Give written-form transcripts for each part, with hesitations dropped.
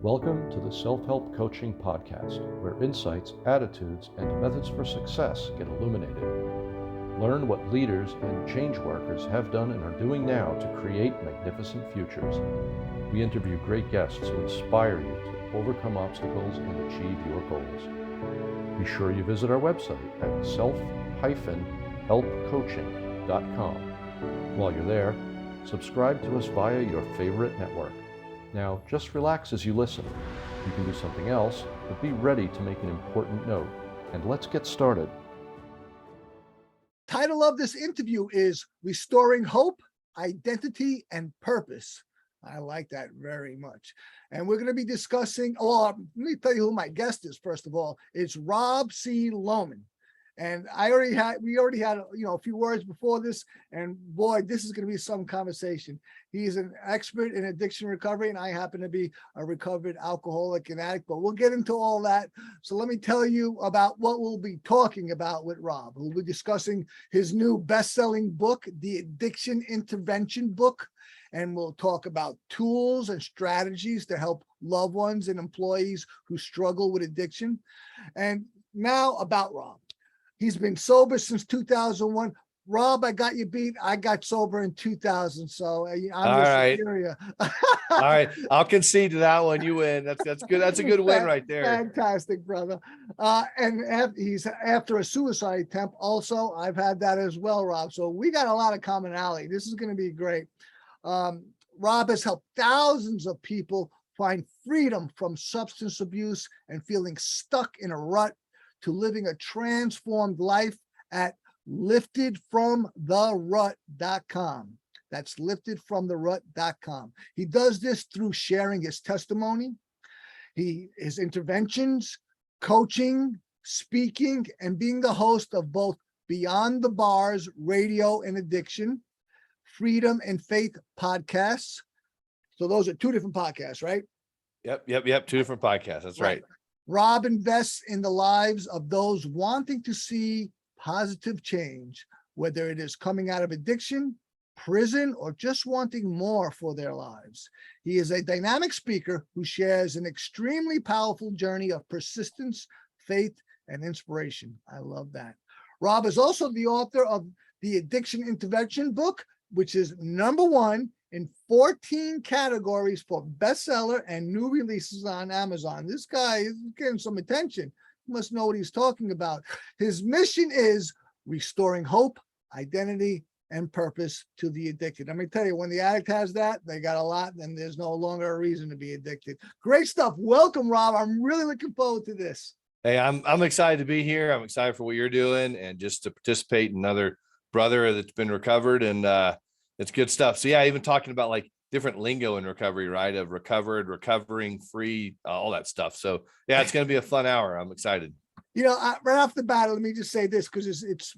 Welcome to the Self-Help Coaching Podcast, where insights, attitudes, and methods for success get illuminated. Learn what leaders and change workers have done and are doing now to create magnificent futures. We interview great guests who inspire you to overcome obstacles and achieve your goals. Be sure you visit our website at self-helpcoaching.com. While you're there, subscribe to us via your favorite network. Now, just relax as you listen. You can do something else, but be ready to make an important note. And let's get started. Title of this interview is Restoring Hope, Identity, and Purpose. I like that very much. And we're going to be discussing, let me tell you who my guest is, first of all. It's Rob C. Lohman. And we already had a few words before this, and boy, this is going to be some conversation. He's an expert in addiction recovery, and I happen to be a recovered alcoholic and addict, but we'll get into all that. So let me tell you about what we'll be talking about with Rob. We'll be discussing his new best-selling book, The Addiction Intervention Book, and we'll talk about tools and strategies to help loved ones and employees who struggle with addiction. And now about Rob. He's been sober since 2001. Rob, I got you beat. I got sober in 2000, so I'm all right. Superior. All right, I'll concede to that one. You win. That's good. That's a good win right there. Fantastic, brother. And he's after a suicide attempt. Also, I've had that as well, Rob. So we got a lot of commonality. This is going to be great. Rob has helped thousands of people find freedom from substance abuse and feeling stuck in a rut, to living a transformed life at liftedfromtherut.com. That's liftedfromtherut.com. He does this through sharing his testimony, his interventions, coaching, speaking, and being the host of both Beyond the Bars Radio and Addiction, Freedom and Faith podcasts. So those are two different podcasts, right? Yep. Two different podcasts. That's right. Rob invests in the lives of those wanting to see positive change, whether it is coming out of addiction, prison, or just wanting more for their lives. He is a dynamic speaker who shares an extremely powerful journey of persistence, faith, and inspiration. I love that. Rob is also the author of the Addiction Intervention book, which is #1 in 14 categories for bestseller and new releases on Amazon. This guy is getting some attention. He must know what he's talking about. His mission is restoring hope, identity, and purpose to the addicted. Let me tell you, when the addict has that, they got a lot, and there's no longer a reason to be addicted. Great stuff. Welcome, Rob. I'm really looking forward to this. Hey, I'm excited to be here. I'm excited for what you're doing and just to participate in another brother that's been recovered, and it's good stuff. So yeah, even talking about like different lingo in recovery, right? Of recovered, recovering, free, all that stuff. So yeah, it's going to be a fun hour. I'm excited. Right off the bat, let me just say this, because it's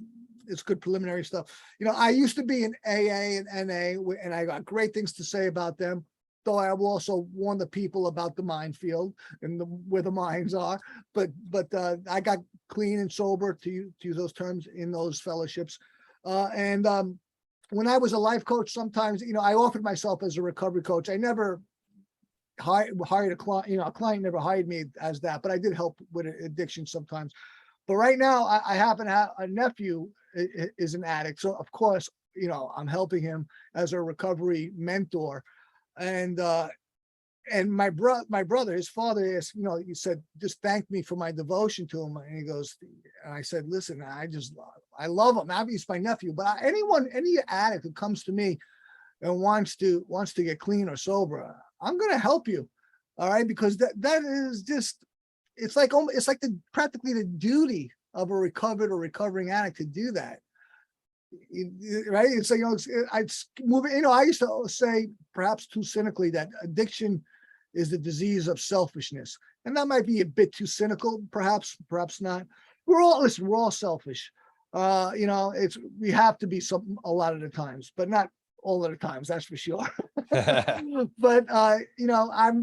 good preliminary stuff. I used to be in AA and NA, and I got great things to say about them. Though I will also warn the people about the minefield and where the mines are. But I got clean and sober, to use those terms, in those fellowships. When I was a life coach, sometimes, I offered myself as a recovery coach. I never hired a client, a client never hired me as that, but I did help with addiction sometimes. But right now I happen to have a nephew is an addict. So of course, I'm helping him as a recovery mentor. And my brother, his father asked, he said, just thank me for my devotion to him. And he goes, and I said, listen, I love him. He's my nephew, but any addict who comes to me and wants to get clean or sober, I'm going to help you. All right. Because that is just, it's like practically the duty of a recovered or recovering addict to do that. Right. It's like, I used to say, perhaps too cynically, that addiction is the disease of selfishness. And that might be a bit too cynical, perhaps not. We're all selfish. We have to be a lot of the times, but not all of the times, that's for sure. But I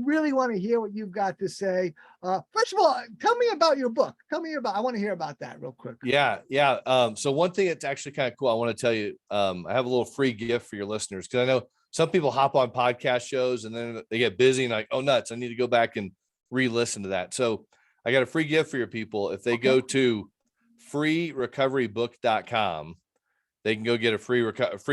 really want to hear what you've got to say. First of all, tell me about your book. I want to hear about that real quick. Yeah. So one thing that's actually kind of cool, I want to tell you, I have a little free gift for your listeners, because I know some people hop on podcast shows and then they get busy and like, oh nuts, I need to go back and re-listen to that. So I got a free gift for your people. If they go to freerecoverybook.com, they can go get a free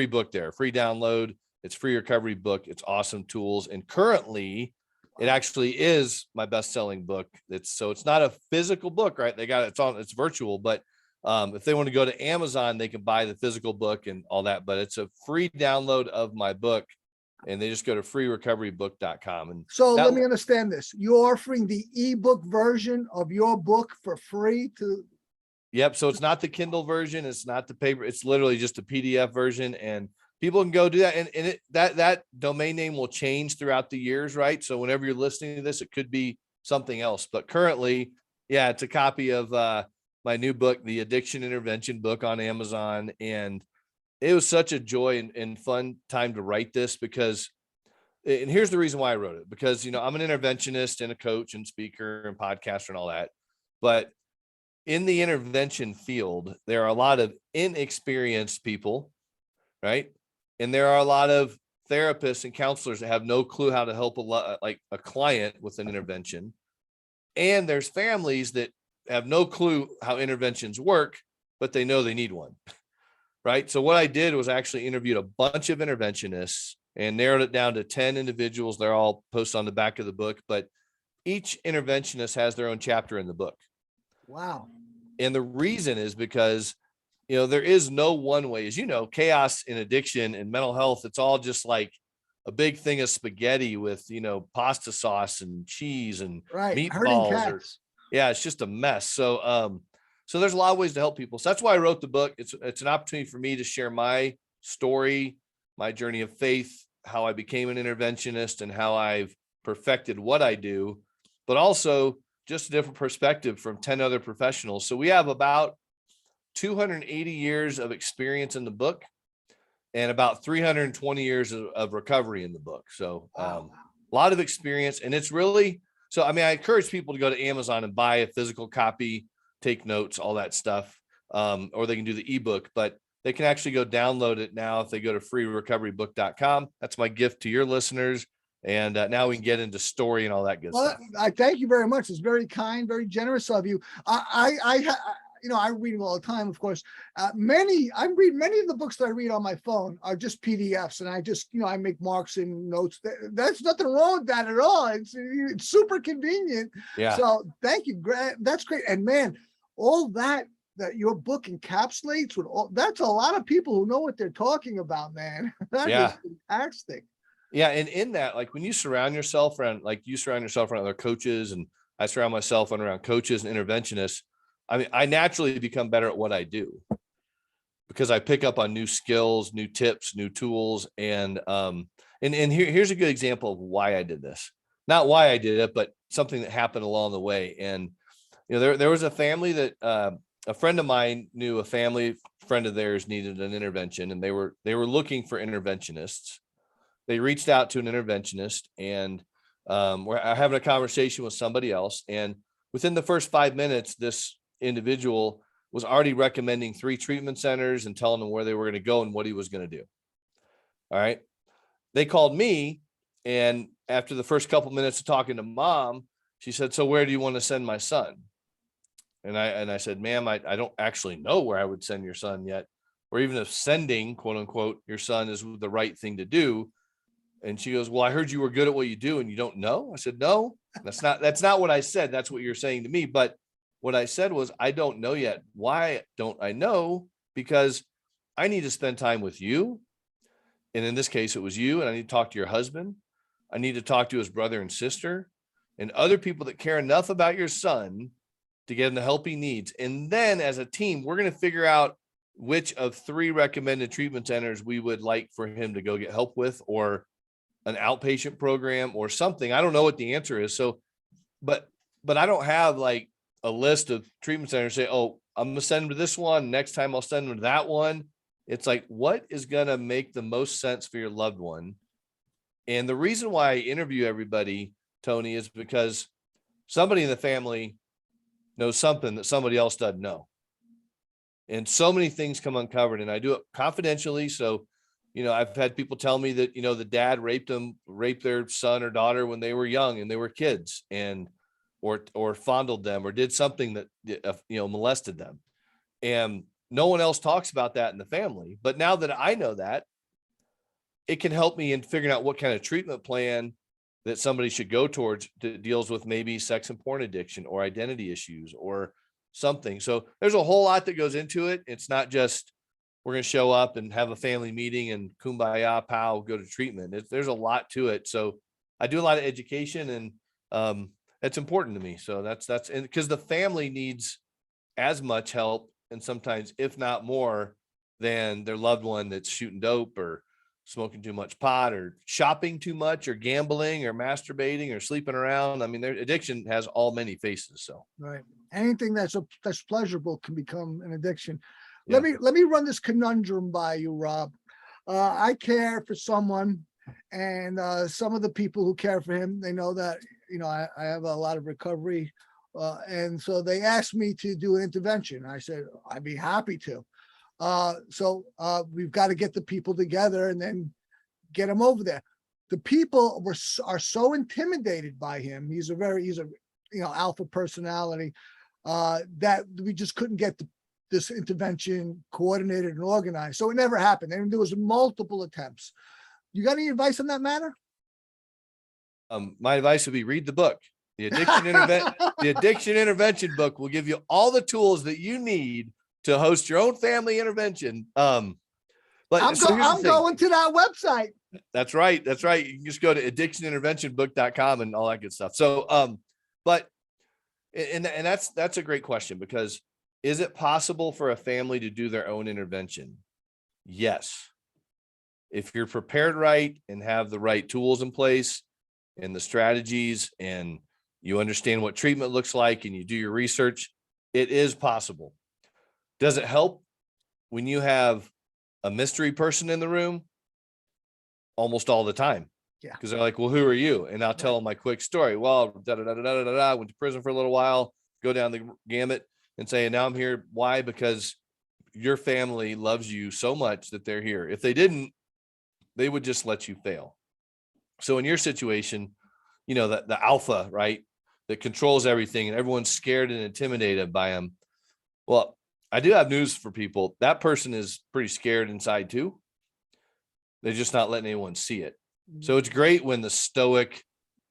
book there, free download. It's free recovery book. It's awesome tools. And currently it actually is my best-selling book. It's not a physical book, right? It's virtual, but if they want to go to Amazon, they can buy the physical book and all that, but it's a free download of my book, and they just go to freerecoverybook.com. And so let me understand this. You're offering the ebook version of your book for free to. Yep. So it's not the Kindle version. It's not the paper. It's literally just a PDF version, and people can go do that. And that domain name will change throughout the years, right? So whenever you're listening to this, it could be something else, but currently, yeah, it's a copy of, my new book, the Addiction Intervention book, on Amazon. And it was such a joy and fun time to write this, because, and here's the reason why I wrote it, because, I'm an interventionist and a coach and speaker and podcaster and all that. But in the intervention field, there are a lot of inexperienced people, right? And there are a lot of therapists and counselors that have no clue how to help a client with an intervention. And there's families that have no clue how interventions work, but they know they need one, right? So what I did was actually interviewed a bunch of interventionists and narrowed it down to 10 individuals. They're all posted on the back of the book, but each interventionist has their own chapter in the book. Wow. And the reason is because, there is no one way. As you know, chaos in addiction and mental health, it's all just like a big thing of spaghetti with, pasta sauce and cheese and meatballs. Yeah, it's just a mess. So there's a lot of ways to help people. So that's why I wrote the book. It's an opportunity for me to share my story, my journey of faith, how I became an interventionist, and how I've perfected what I do, but also just a different perspective from 10 other professionals. So we have about 280 years of experience in the book and about 320 years of recovery in the book. So a lot of experience, and it's really, so, I encourage people to go to Amazon and buy a physical copy, take notes, all that stuff, or they can do the ebook, but they can actually go download it now if they go to freerecoverybook.com. That's my gift to your listeners. And now we can get into story and all that good stuff. I thank you very much. It's very kind, very generous of you. I read them all the time, of course. Many of the books that I read on my phone are just PDFs, and I just, I make marks and notes. That's nothing wrong with that at all. It's super convenient. Yeah. So thank you. That's great. And man, all that your book encapsulates that's a lot of people who know what they're talking about, man. That is fantastic. Yeah. And in that, like when you surround yourself around other coaches, and I surround myself around coaches and interventionists, I naturally become better at what I do because I pick up on new skills, new tips, new tools. And here's a good example of why I did this. Not why I did it, but something that happened along the way. And, there was a family that a friend of mine knew. A family friend of theirs needed an intervention, and they were looking for interventionists. They reached out to an interventionist, and we're having a conversation with somebody else. And within the first 5 minutes, this individual was already recommending 3 treatment centers and telling them where they were going to go and what he was going to do. All right. They called me, and after the first couple minutes of talking to mom, she said, "So where do you want to send my son?" And I said, "Ma'am, I don't actually know where I would send your son yet, or even if sending, quote unquote, your son is the right thing to do." And she goes, "Well, I heard you were good at what you do and you don't know." I said, "No, that's not what I said. That's what you're saying to me. But what I said was, I don't know yet. Why don't I know? Because I need to spend time with you. And in this case, it was you. And I need to talk to your husband. I need to talk to his brother and sister and other people that care enough about your son to get him the help he needs. And then as a team, we're going to figure out which of 3 recommended treatment centers we would like for him to go get help with, or an outpatient program or something." I don't know what the answer is. So, but I don't have like a list of treatment centers say, "Oh, I'm going to send them to this one. Next time I'll send them to that one." It's like, what is going to make the most sense for your loved one? And the reason why I interview everybody, Tony, is because somebody in the family knows something that somebody else doesn't know. And so many things come uncovered, and I do it confidentially. So I've had people tell me that, the dad raped their son or daughter when they were young and they were kids, and or fondled them or did something that, molested them. And no one else talks about that in the family. But now that I know that, it can help me in figuring out what kind of treatment plan that somebody should go towards that deals with maybe sex and porn addiction or identity issues or something. So there's a whole lot that goes into it. It's not just we're going to show up and have a family meeting and kumbaya, pow, go to treatment. There's a lot to it. So I do a lot of education, and that's important to me. So that's because the family needs as much help, and sometimes, if not more, than their loved one that's shooting dope or smoking too much pot or shopping too much or gambling or masturbating or sleeping around. I mean, their addiction has all many faces. So Right. Anything that's pleasurable can become an addiction. Yeah. Let me run this conundrum by you, Rob. I care for someone, and some of the people who care for him, they know that, I have a lot of recovery. And so they asked me to do an intervention. I said, I'd be happy to. So we've got to get the people together and then get them over there. The people are so intimidated by him. He's a alpha personality, that we just couldn't get this intervention coordinated and organized. So it never happened. And there was multiple attempts. You got any advice on that matter? My advice would be read the book. The addiction intervention book will give you all the tools that you need to host your own family intervention. But I'm going to that website. That's right. That's right. You can just go to addictioninterventionbook.com and all that good stuff. So, but that's a great question, because is it possible for a family to do their own intervention? Yes. If you're prepared right and have the right tools in place and the strategies, and you understand what treatment looks like and you do your research, it is possible. Does it help when you have a mystery person in the room? Almost all the time. Yeah. Because they're like, well, who are you? And I'll tell them my quick story. Well, went to prison for a little while, go down the gamut and say, and now I'm here. Why? Because your family loves you so much that they're here. If they didn't, they would just let you fail. So in your situation, the alpha, right, that controls everything and everyone's scared and intimidated by him. Well, I do have news for people. That person is pretty scared inside too. They're just not letting anyone see it. So it's great when the stoic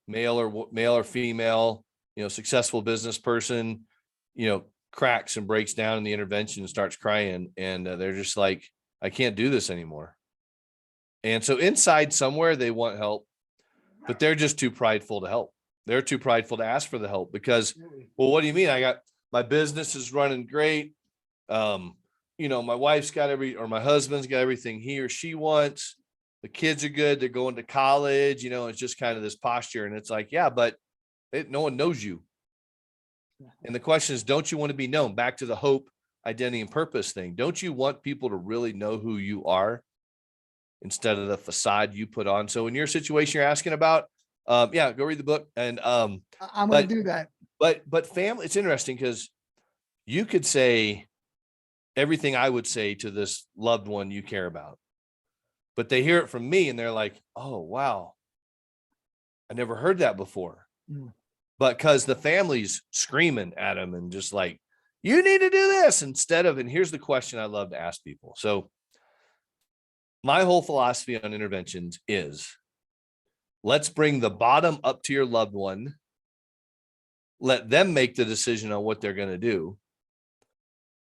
male or female, successful business person, cracks and breaks down in the intervention and starts crying. And they're just like, I can't do this anymore. And so inside somewhere they want help, but they're just too prideful to help. They're too prideful to ask for the help because, well, what do you mean? I got my business is running great. My wife's got my husband's got everything he or she wants. The kids are good. They're going to college, it's just kind of this posture. And it's like, yeah, but no one knows you. And the question is, don't you want to be known? Back to the hope, identity, and purpose thing. Don't you want people to really know who you are instead of the facade you put on? So in your situation you're asking about, go read the book. And I'm going to do that. But family, it's interesting because you could say everything I would say to this loved one you care about, but they hear it from me and they're like, oh, wow, I never heard that before. But because the family's screaming at them and just like, you need to do this instead of, and here's the question I love to ask people. So my whole philosophy on interventions is, let's bring the bottom up to your loved one. Let them make the decision on what they're going to do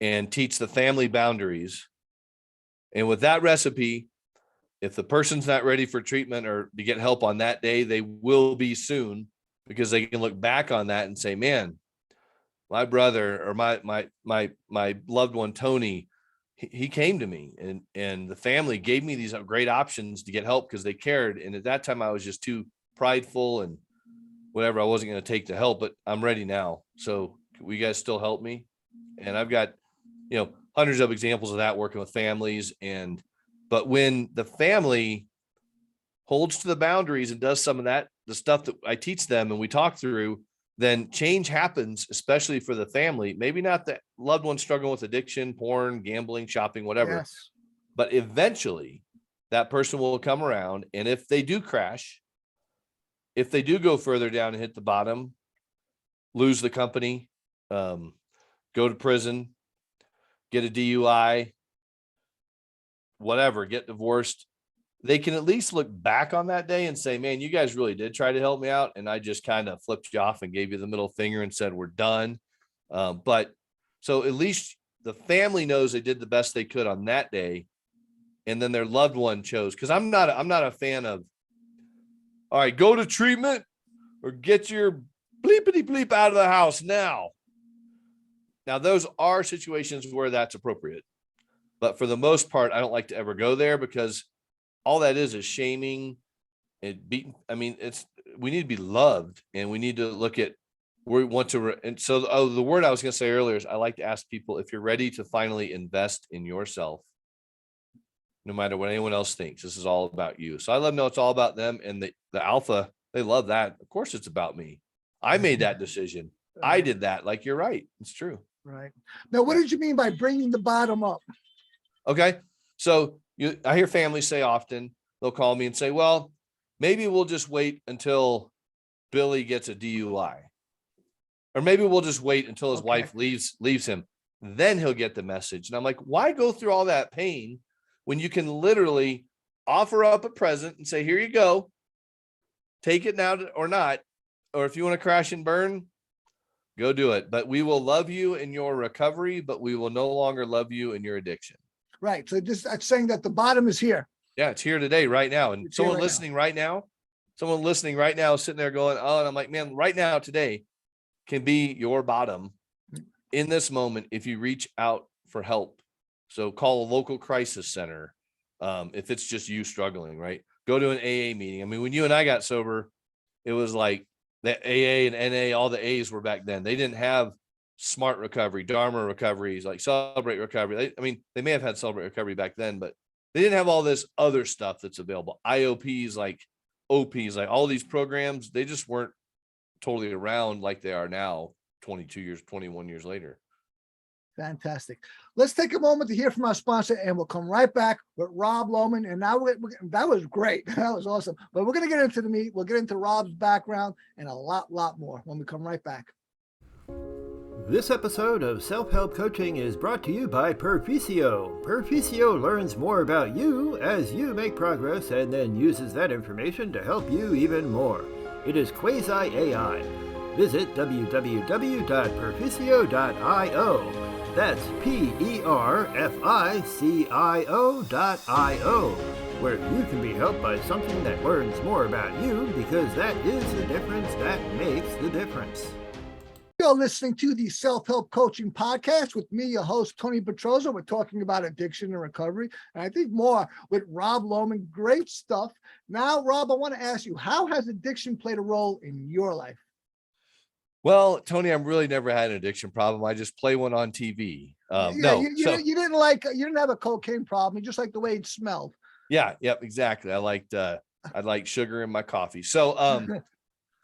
and teach the family boundaries. And with that recipe, if the person's not ready for treatment or to get help on that day, they will be soon, because they can look back on that and say, man, my brother or my loved one, Tony, he came to me and the family gave me these great options to get help because they cared. And at that time I was just too prideful and whatever. I wasn't going to take the help, but I'm ready now. So will you guys still help me? And I've got, hundreds of examples of that working with families. But when the family holds to the boundaries and does some of that, the stuff that I teach them and we talk through, then change happens, especially for the family. Maybe not the loved one struggling with addiction, porn, gambling, shopping, whatever. Yes. But eventually that person will come around. And if they do crash, if they do go further down and hit the bottom, lose the company, go to prison, get a DUI, whatever, get divorced, they can at least look back on that day and say, man, you guys really did try to help me out. And I just kind of flipped you off and gave you the middle finger and said, we're done. But so at least the family knows they did the best they could on that day. And then their loved one chose, because I'm not a fan of, all right, go to treatment or get your bleepity bleep out of the house now. Now, those are situations where that's appropriate. But for the most part, I don't like to ever go there, because all that is shaming and beating. I mean, we need to be loved, and we need to look at where we want to. And so the word I was going to say earlier is I like to ask people if you're ready to finally invest in yourself, no matter what anyone else thinks. This is all about you. So I let them know it's all about them. And the alpha, they love that. Of course, it's about me. I made that decision. I did that. Like, you're right. It's true. Right. Now, what did you mean by bringing the bottom up? Okay. So I hear families say often, they'll call me and say, well, maybe we'll just wait until Billy gets a DUI, or maybe we'll just wait until his wife leaves him. Then he'll get the message. And I'm like, why go through all that pain when you can literally offer up a present and say, here you go, take it now or not. Or if you want to crash and burn, go do it. But we will love you in your recovery, but we will no longer love you in your addiction. Right. So just saying that the bottom is here. Yeah, it's here today, right now. And someone listening right now is sitting there going, oh, and I'm like, man, right now, today can be your bottom in this moment if you reach out for help. So call a local crisis center. If it's just you struggling, right? Go to an AA meeting. I mean, when you and I got sober, it was like that AA and NA, all the A's were back then. They didn't have Smart Recovery, Dharma recoveries, like Celebrate Recovery. They may have had Celebrate Recovery back then, but they didn't have all this other stuff that's available. IOPs, like OPs, like all these programs, they just weren't totally around like they are now, 21 years later. Fantastic. Let's take a moment to hear from our sponsor, and we'll come right back with Rob Lohman. And now that was great. That was awesome. But we're going to get into the meat. We'll get into Rob's background and a lot more when we come right back. This episode of Self-Help Coaching is brought to you by Perficio. Perficio learns more about you as you make progress and then uses that information to help you even more. It is quasi-AI. Visit www.perficio.io. That's PERFICIO.io, where you can be helped by something that learns more about you, because that is the difference that makes the difference. You're listening to the Self-Help Coaching Podcast with me, your host, Tony Petrozza. We're talking about addiction and recovery, and I think more with Rob Lohman. Great stuff. Now, Rob, I want to ask you, how has addiction played a role in your life? Well, Tony, I've really never had an addiction problem. I just play one on TV. You didn't have a cocaine problem. You just like the way it smelled. Yeah, yep, exactly. I liked sugar in my coffee. So,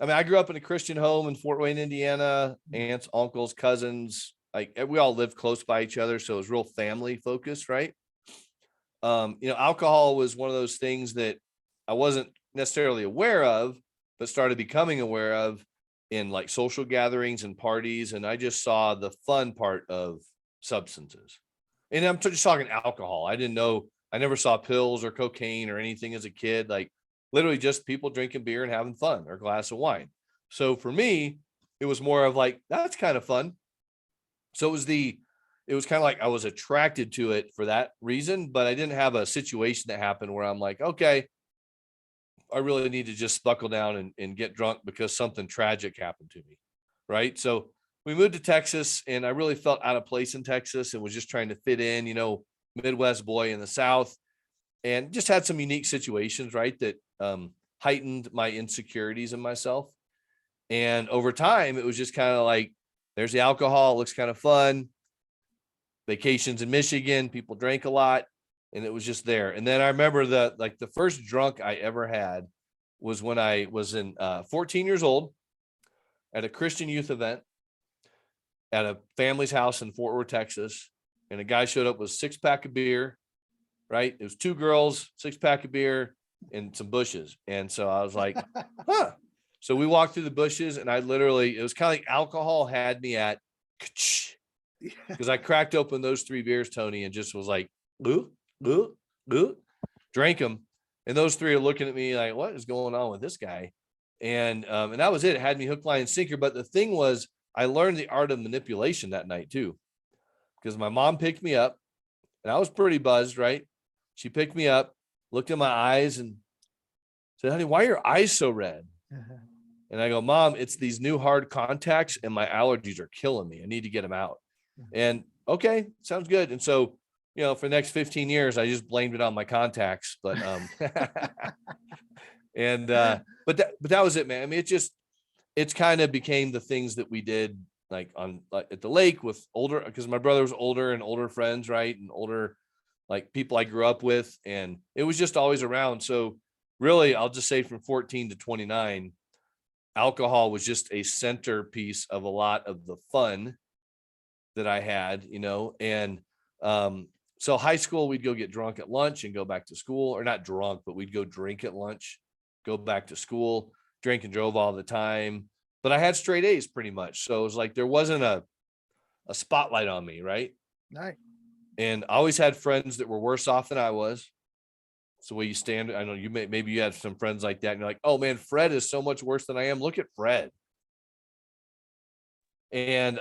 I grew up in a Christian home in Fort Wayne, Indiana. Aunts, uncles, cousins, like we all lived close by each other, so it was real family focused, right? Alcohol was one of those things that I wasn't necessarily aware of, but started becoming aware of in like social gatherings and parties. And I just saw the fun part of substances. And I'm just talking alcohol. I never saw pills or cocaine or anything as a kid, like literally just people drinking beer and having fun, or a glass of wine. So for me, it was more of like, that's kind of fun. So it was kind of like I was attracted to it for that reason, but I didn't have a situation that happened where I'm like, okay, I really need to just buckle down and get drunk because something tragic happened to me. Right. So we moved to Texas, and I really felt out of place in Texas and was just trying to fit in, Midwest boy in the South, and just had some unique situations, right, that heightened my insecurities in myself. And over time, it was just kind of like, there's the alcohol. It looks kind of fun. Vacations in Michigan, people drank a lot. And it was just there. And then I remember the first drunk I ever had was when I was 14 years old at a Christian youth event at a family's house in Fort Worth, Texas. And a guy showed up with a 6-pack of beer right? It was 2 girls, 6-pack of beer, and some bushes. And so I was like, huh. So we walked through the bushes, and it was kind of like alcohol had me at, because I cracked open those 3 beers, Tony, and just was like, ooh, ooh, ooh, drank them. And those 3 are looking at me like, what is going on with this guy? And that was it. It had me hook, line, and sinker. But the thing was, I learned the art of manipulation that night too, because my mom picked me up, and I was pretty buzzed, right? She picked me up, looked in my eyes, and said, honey, why are your eyes so red? And I go, Mom, it's these new hard contacts, and my allergies are killing me. I need to get them out. And okay, sounds good. And so, for the next 15 years, I just blamed it on my contacts. But but that was it, man. I mean, it's kind of became the things that we did, like at the lake with older, because my brother was older, and older friends, right, and older like people I grew up with, and it was just always around. So really, I'll just say from 14 to 29, alcohol was just a centerpiece of a lot of the fun that I had, and so high school, we'd go get drunk at lunch and go back to school, or not drunk, but we'd go drink at lunch, go back to school, drink and drove all the time. But I had straight A's pretty much. So it was like there wasn't a spotlight on me, right? Right. And I always had friends that were worse off than I was. It's the way you stand. I know maybe you had some friends like that, and you're like, oh man, Fred is so much worse than I am. Look at Fred. And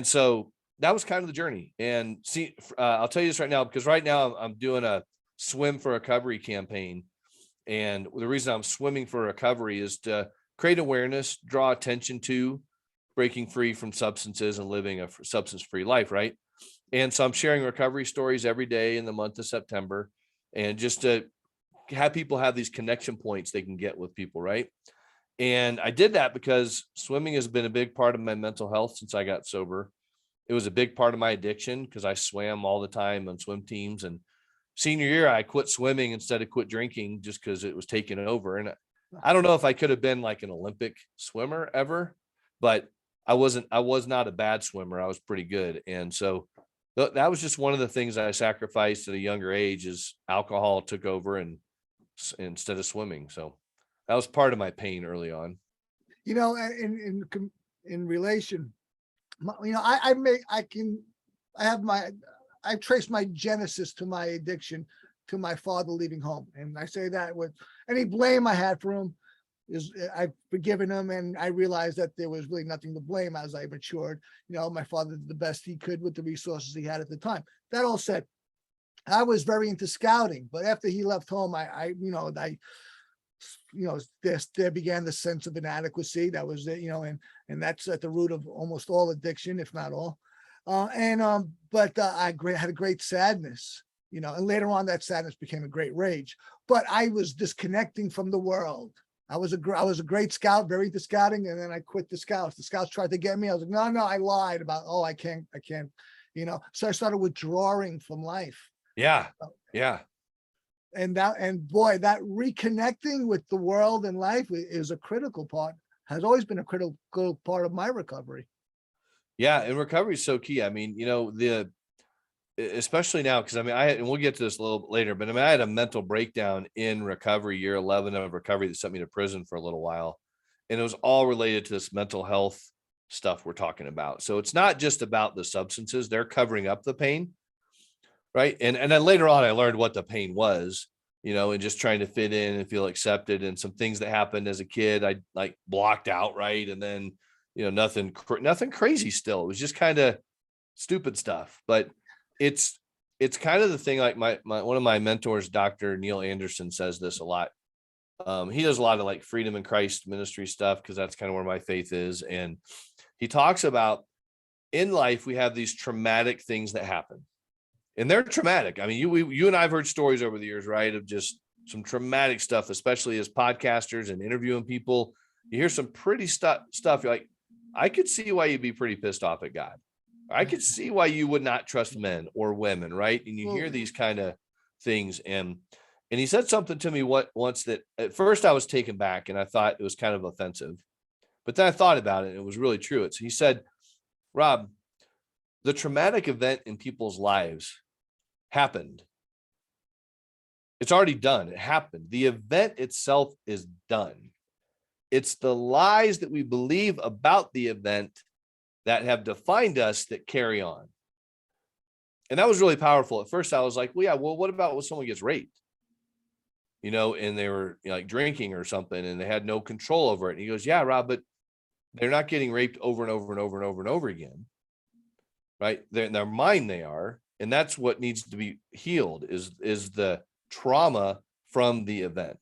so that was kind of the journey. And see, I'll tell you this right now, because right now I'm doing a swim for recovery campaign. And the reason I'm swimming for recovery is to create awareness, draw attention to breaking free from substances and living a substance-free life, right? And so I'm sharing recovery stories every day in the month of September, and just to have people have these connection points they can get with people, right? And I did that because swimming has been a big part of my mental health since I got sober. It was a big part of my addiction because I swam all the time on swim teams. And senior year, I quit swimming instead of quit drinking just because it was taking over. And I don't know if I could have been like an Olympic swimmer ever, but I was not a bad swimmer. I was pretty good. And so that was just one of the things I sacrificed at a younger age, is alcohol took over and instead of swimming. So that was part of my pain early on. In relation, I trace my genesis to my addiction to my father leaving home. And I say that with any blame I had for him is I've forgiven him, and I realized that there was really nothing to blame as I matured. My father did the best he could with the resources he had at the time. That all said, I was very into scouting, but after he left home, there began the sense of inadequacy. That was it, and that's at the root of almost all addiction, if not all. But I had a great sadness, and later on that sadness became a great rage. But I was disconnecting from the world. I was a great scout, very into scouting, and then I quit the scouts. The scouts tried to get me. I was like, no, I lied about, I can't, So I started withdrawing from life. Yeah. And boy, that reconnecting with the world and life is a critical part, has always been a critical part of my recovery. Yeah. And recovery is so key. I mean, especially now, because and we'll get to this a little bit later, but I had a mental breakdown in recovery, year 11 of recovery, that sent me to prison for a little while. And it was all related to this mental health stuff we're talking about. So it's not just about the substances, they're covering up the pain. Right. And then later on, I learned what the pain was, and just trying to fit in and feel accepted, and some things that happened as a kid, I like blocked out. Right. And then, nothing crazy still. It was just kind of stupid stuff, but it's kind of the thing. Like my one of my mentors, Dr. Neil Anderson, says this a lot. He does a lot of like freedom in Christ ministry stuff, because that's kind of where my faith is. And he talks about, in life, we have these traumatic things that happen. And they're traumatic. I mean, you and I've heard stories over the years, right, of just some traumatic stuff, especially as podcasters and interviewing people. You hear some pretty stuff. You're like, I could see why you'd be pretty pissed off at God. I could see why you would not trust men or women, right? And you hear these kind of things. And he said something to me once that at first I was taken back, and I thought it was kind of offensive. But then I thought about it, and it was really true. He said, Rob, the traumatic event in people's lives happened. It's already done. It happened. The event itself is done. It's the lies that we believe about the event that have defined us that carry on. And that was really powerful. At first I was like, well, yeah, well, what about when someone gets raped? You know, and they were, you know, like drinking or something and they had no control over it. And he goes, yeah, Rob, but they're not getting raped over and over and over and over and over again. Right? They're in their mind they are. And that's what needs to be healed is the trauma from the event.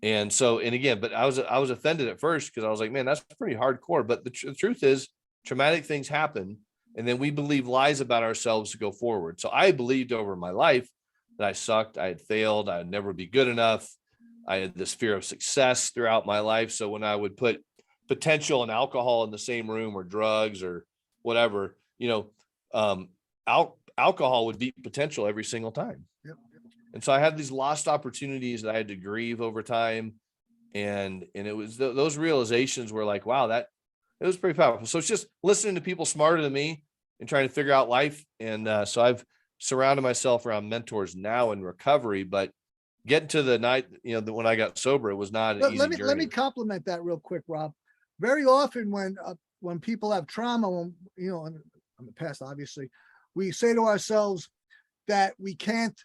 And so, and again, but I was offended at first because I was like, man, that's pretty hardcore. But the truth is traumatic things happen. And then we believe lies about ourselves to go forward. So I believed over my life that I sucked, I had failed, I would never be good enough. I had this fear of success throughout my life. So when I would put potential and alcohol in the same room or drugs or whatever, you know, alcohol would beat potential every single time. Yep. And so I had these lost opportunities that I had to grieve over time. And it was those realizations were like, wow, it was pretty powerful. So it's just listening to people smarter than me and trying to figure out life. And so I've surrounded myself around mentors now in recovery, but getting to the night, you know, when I got sober, it was not an easy journey. Let me compliment that real quick, Rob. Very often when people have trauma, when, you know, in the past, obviously, we say to ourselves that we can't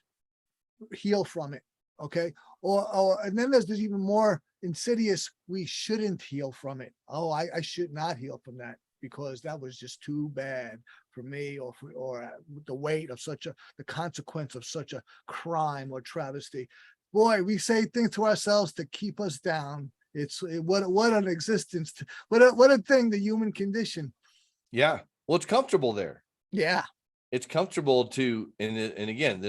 heal from it. Okay. And then there's even more insidious, we shouldn't heal from it. Oh, I should not heal from that because that was just too bad for me, or the weight of the consequence of such a crime or travesty. Boy, we say things to ourselves to keep us down. What an existence, what a thing, the human condition. Yeah. Well, it's comfortable there. Yeah. It's comfortable and again,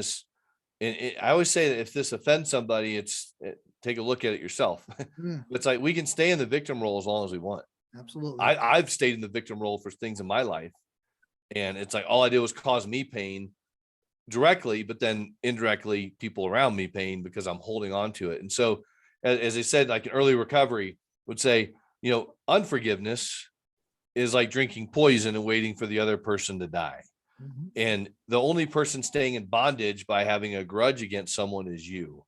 I always say that if this offends somebody, take a look at it yourself. It's like we can stay in the victim role as long as we want. Absolutely. I've stayed in the victim role for things in my life. And it's like, all I did was cause me pain directly, but then indirectly people around me pain because I'm holding on to it. And so, as I said, like an early recovery would say, you know, unforgiveness is like drinking poison and waiting for the other person to die. Mm-hmm. And the only person staying in bondage by having a grudge against someone is you.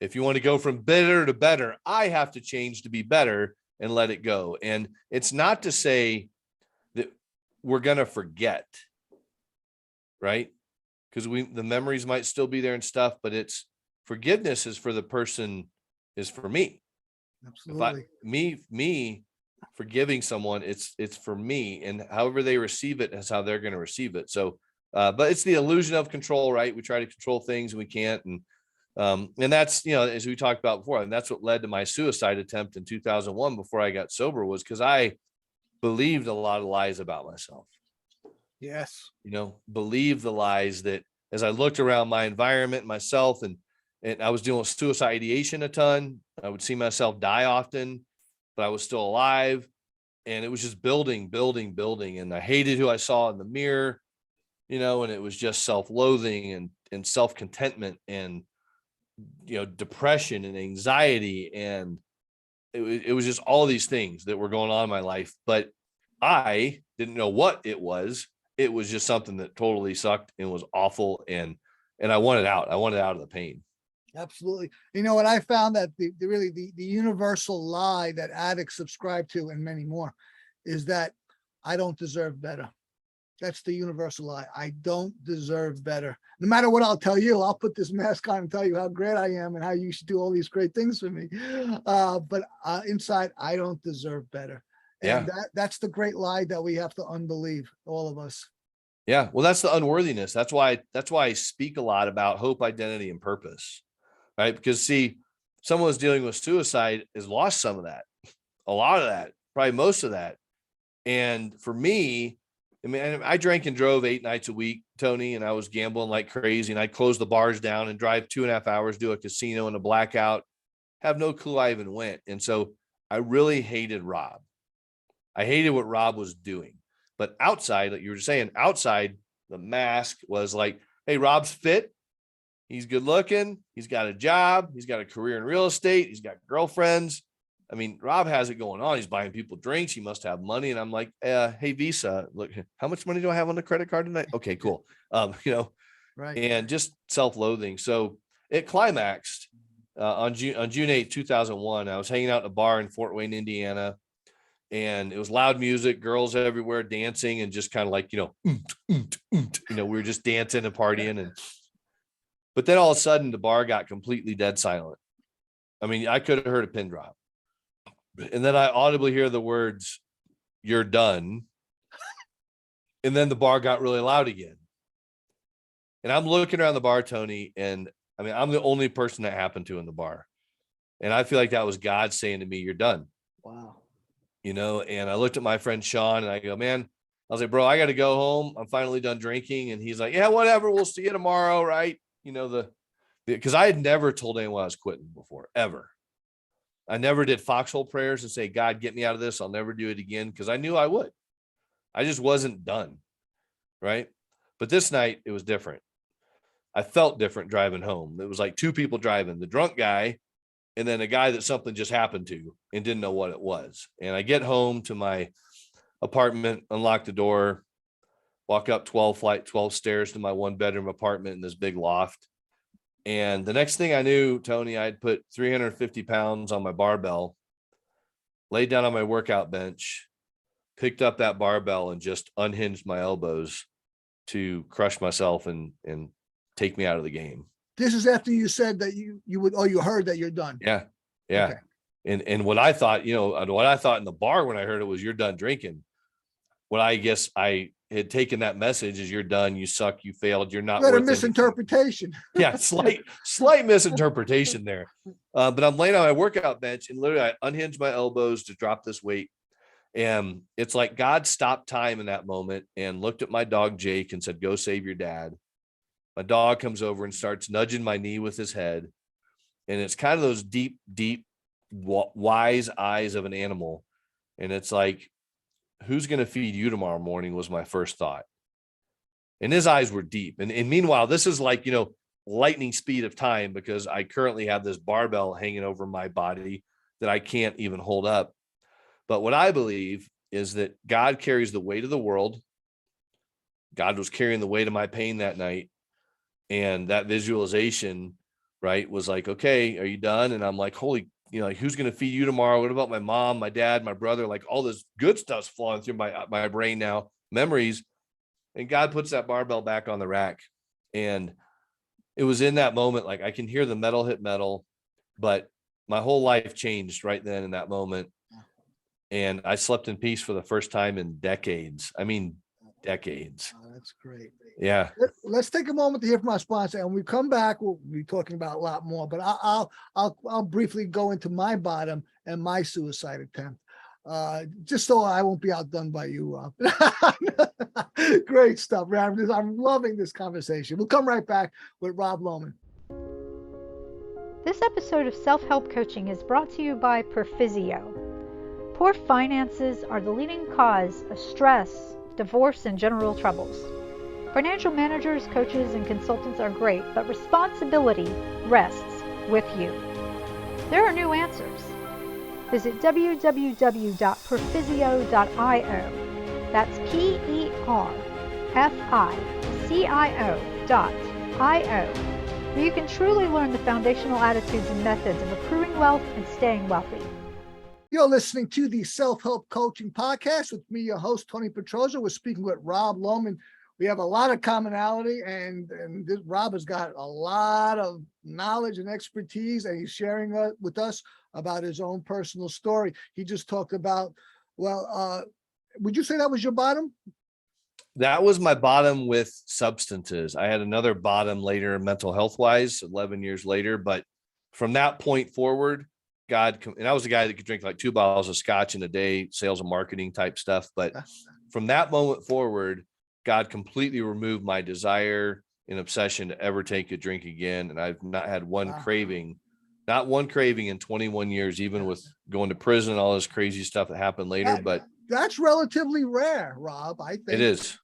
If you want to go from bitter to better, I have to change to be better and let it go. And it's not to say that we're going to forget, right? Because the memories might still be there and stuff, but it's forgiveness is for the person, is for me. Absolutely. Me forgiving someone, it's for me, and however they receive it is how they're going to receive it. So, but it's the illusion of control, right? We try to control things and we can't. And that's, you know, as we talked about before, and that's what led to my suicide attempt in 2001 before I got sober, was because I believed a lot of lies about myself. Yes. You know, believe the lies that as I looked around my environment, myself, and I was dealing with suicide ideation a ton. I would see myself die often, but I was still alive. And it was just building. And I hated who I saw in the mirror, you know, and it was just self-loathing and self-contentment and, you know, depression and anxiety. And it was just all these things that were going on in my life, but I didn't know what it was. It was just something that totally sucked and was awful. And I wanted out. I wanted out of the pain. Absolutely. You know what I found, that the universal lie that addicts subscribe to, and many more, is that I don't deserve better. That's the universal lie. I don't deserve better. No matter what I'll tell you, I'll put this mask on and tell you how great I am and how you should do all these great things for me. But inside, I don't deserve better. And that's the great lie that we have to unbelieve, all of us. Yeah. Well, that's the unworthiness. That's why I speak a lot about hope, identity, and purpose. Right. Because see, someone who's dealing with suicide has lost some of that, a lot of that, probably most of that. And for me, I mean, I drank and drove 8 nights a week, Tony, and I was gambling like crazy, and I'd close the bars down and drive 2.5 hours, do a casino and a blackout, have no clue I even went. And so I really hated Rob. I hated what Rob was doing. But outside, like you were saying, outside, the mask was like, hey, Rob's fit. He's good looking. He's got a job. He's got a career in real estate. He's got girlfriends. I mean, Rob has it going on. He's buying people drinks. He must have money. And I'm like, hey, Visa, look, how much money do I have on the credit card tonight? Okay, cool. You know, right. And just self-loathing. So it climaxed on June 8th, 2001. I was hanging out in a bar in Fort Wayne, Indiana, and it was loud music, girls everywhere dancing, and just kind of like, we were just dancing and partying. But then all of a sudden the bar got completely dead silent. I mean, I could have heard a pin drop. And then I audibly hear the words, "You're done." And then the bar got really loud again. And I'm looking around the bar, Tony, and I mean, I'm the only person that happened to in the bar. And I feel like that was God saying to me, "You're done." Wow. And I looked at my friend Sean and I go, "Man," I was like, "Bro, I got to go home. I'm finally done drinking." And he's like, "Yeah, whatever. We'll see you tomorrow." Right. Because I had never told anyone I was quitting before, ever. I never did foxhole prayers and say, "God, get me out of this. I'll never do it again." Because I knew I would. I just wasn't done. Right. But this night it was different. I felt different driving home. It was like two people driving, the drunk guy and then a guy that something just happened to and didn't know what it was. And I get home to my apartment, unlock the door, walk up 12 stairs to my 1-bedroom apartment in this big loft. And the next thing I knew, Tony, I'd put 350 pounds on my barbell, laid down on my workout bench, picked up that barbell and just unhinged my elbows to crush myself and take me out of the game. This is after you said that you heard that you're done. Yeah. Okay. And what I thought, what I thought in the bar when I heard it was, "You're done drinking." What I guess I had taken that message is, "You're done. You suck. You failed. You're not." You had a worth misinterpretation. anything. Yeah. Slight misinterpretation there. But I'm laying on my workout bench and literally I unhinged my elbows to drop this weight. And it's like God stopped time in that moment and looked at my dog, Jake, and said, "Go save your dad." My dog comes over and starts nudging my knee with his head. And it's kind of those deep, wise eyes of an animal. And it's like, "Who's going to feed you tomorrow morning?" was my first thought. And his eyes were deep. And meanwhile, this is like, lightning speed of time, because I currently have this barbell hanging over my body that I can't even hold up. But what I believe is that God carries the weight of the world. God was carrying the weight of my pain that night. And that visualization, right, was like, "Okay, are you done?" And I'm like, "Holy, like, who's going to feed you tomorrow? What about my mom, my dad, my brother?" Like, all this good stuff's flowing through my brain now, memories. And God puts that barbell back on the rack. And it was in that moment, like I can hear the metal hit metal, but my whole life changed right then in that moment. And I slept in peace for the first time in decades. I mean, decades. Oh, that's great. Yeah. Let's take a moment to hear from our sponsor, and when we come back, we'll be talking about a lot more. But I'll briefly go into my bottom and my suicide attempt, just so I won't be outdone by you, Rob. Great stuff, Rob. I'm loving this conversation. We'll come right back with Rob Lohman. This episode of Self-Help Coaching is brought to you by Petrozza. Poor finances are the leading cause of stress, divorce, and general troubles. Financial managers, coaches, and consultants are great, but responsibility rests with you. There are new answers. Visit www.perficio.io. That's PERFICIO.io, where you can truly learn the foundational attitudes and methods of accruing wealth and staying wealthy. You're listening to the Self-Help Coaching Podcast with me, your host, Tony Petrozza. We're speaking with Rob Lohman. We have a lot of commonality, and this Rob has got a lot of knowledge and expertise, and he's sharing with us about his own personal story. He just talked about, would you say that was your bottom? That was my bottom with substances. I had another bottom later, mental health wise, 11 years later. But from that point forward, and I was a guy that could drink like 2 bottles of scotch in a day, sales and marketing type stuff. But from that moment forward, God completely removed my desire and obsession to ever take a drink again. And I've not had one craving, not one craving in 21 years, even with going to prison and all this crazy stuff that happened later. But that's relatively rare, Rob, I think. It is.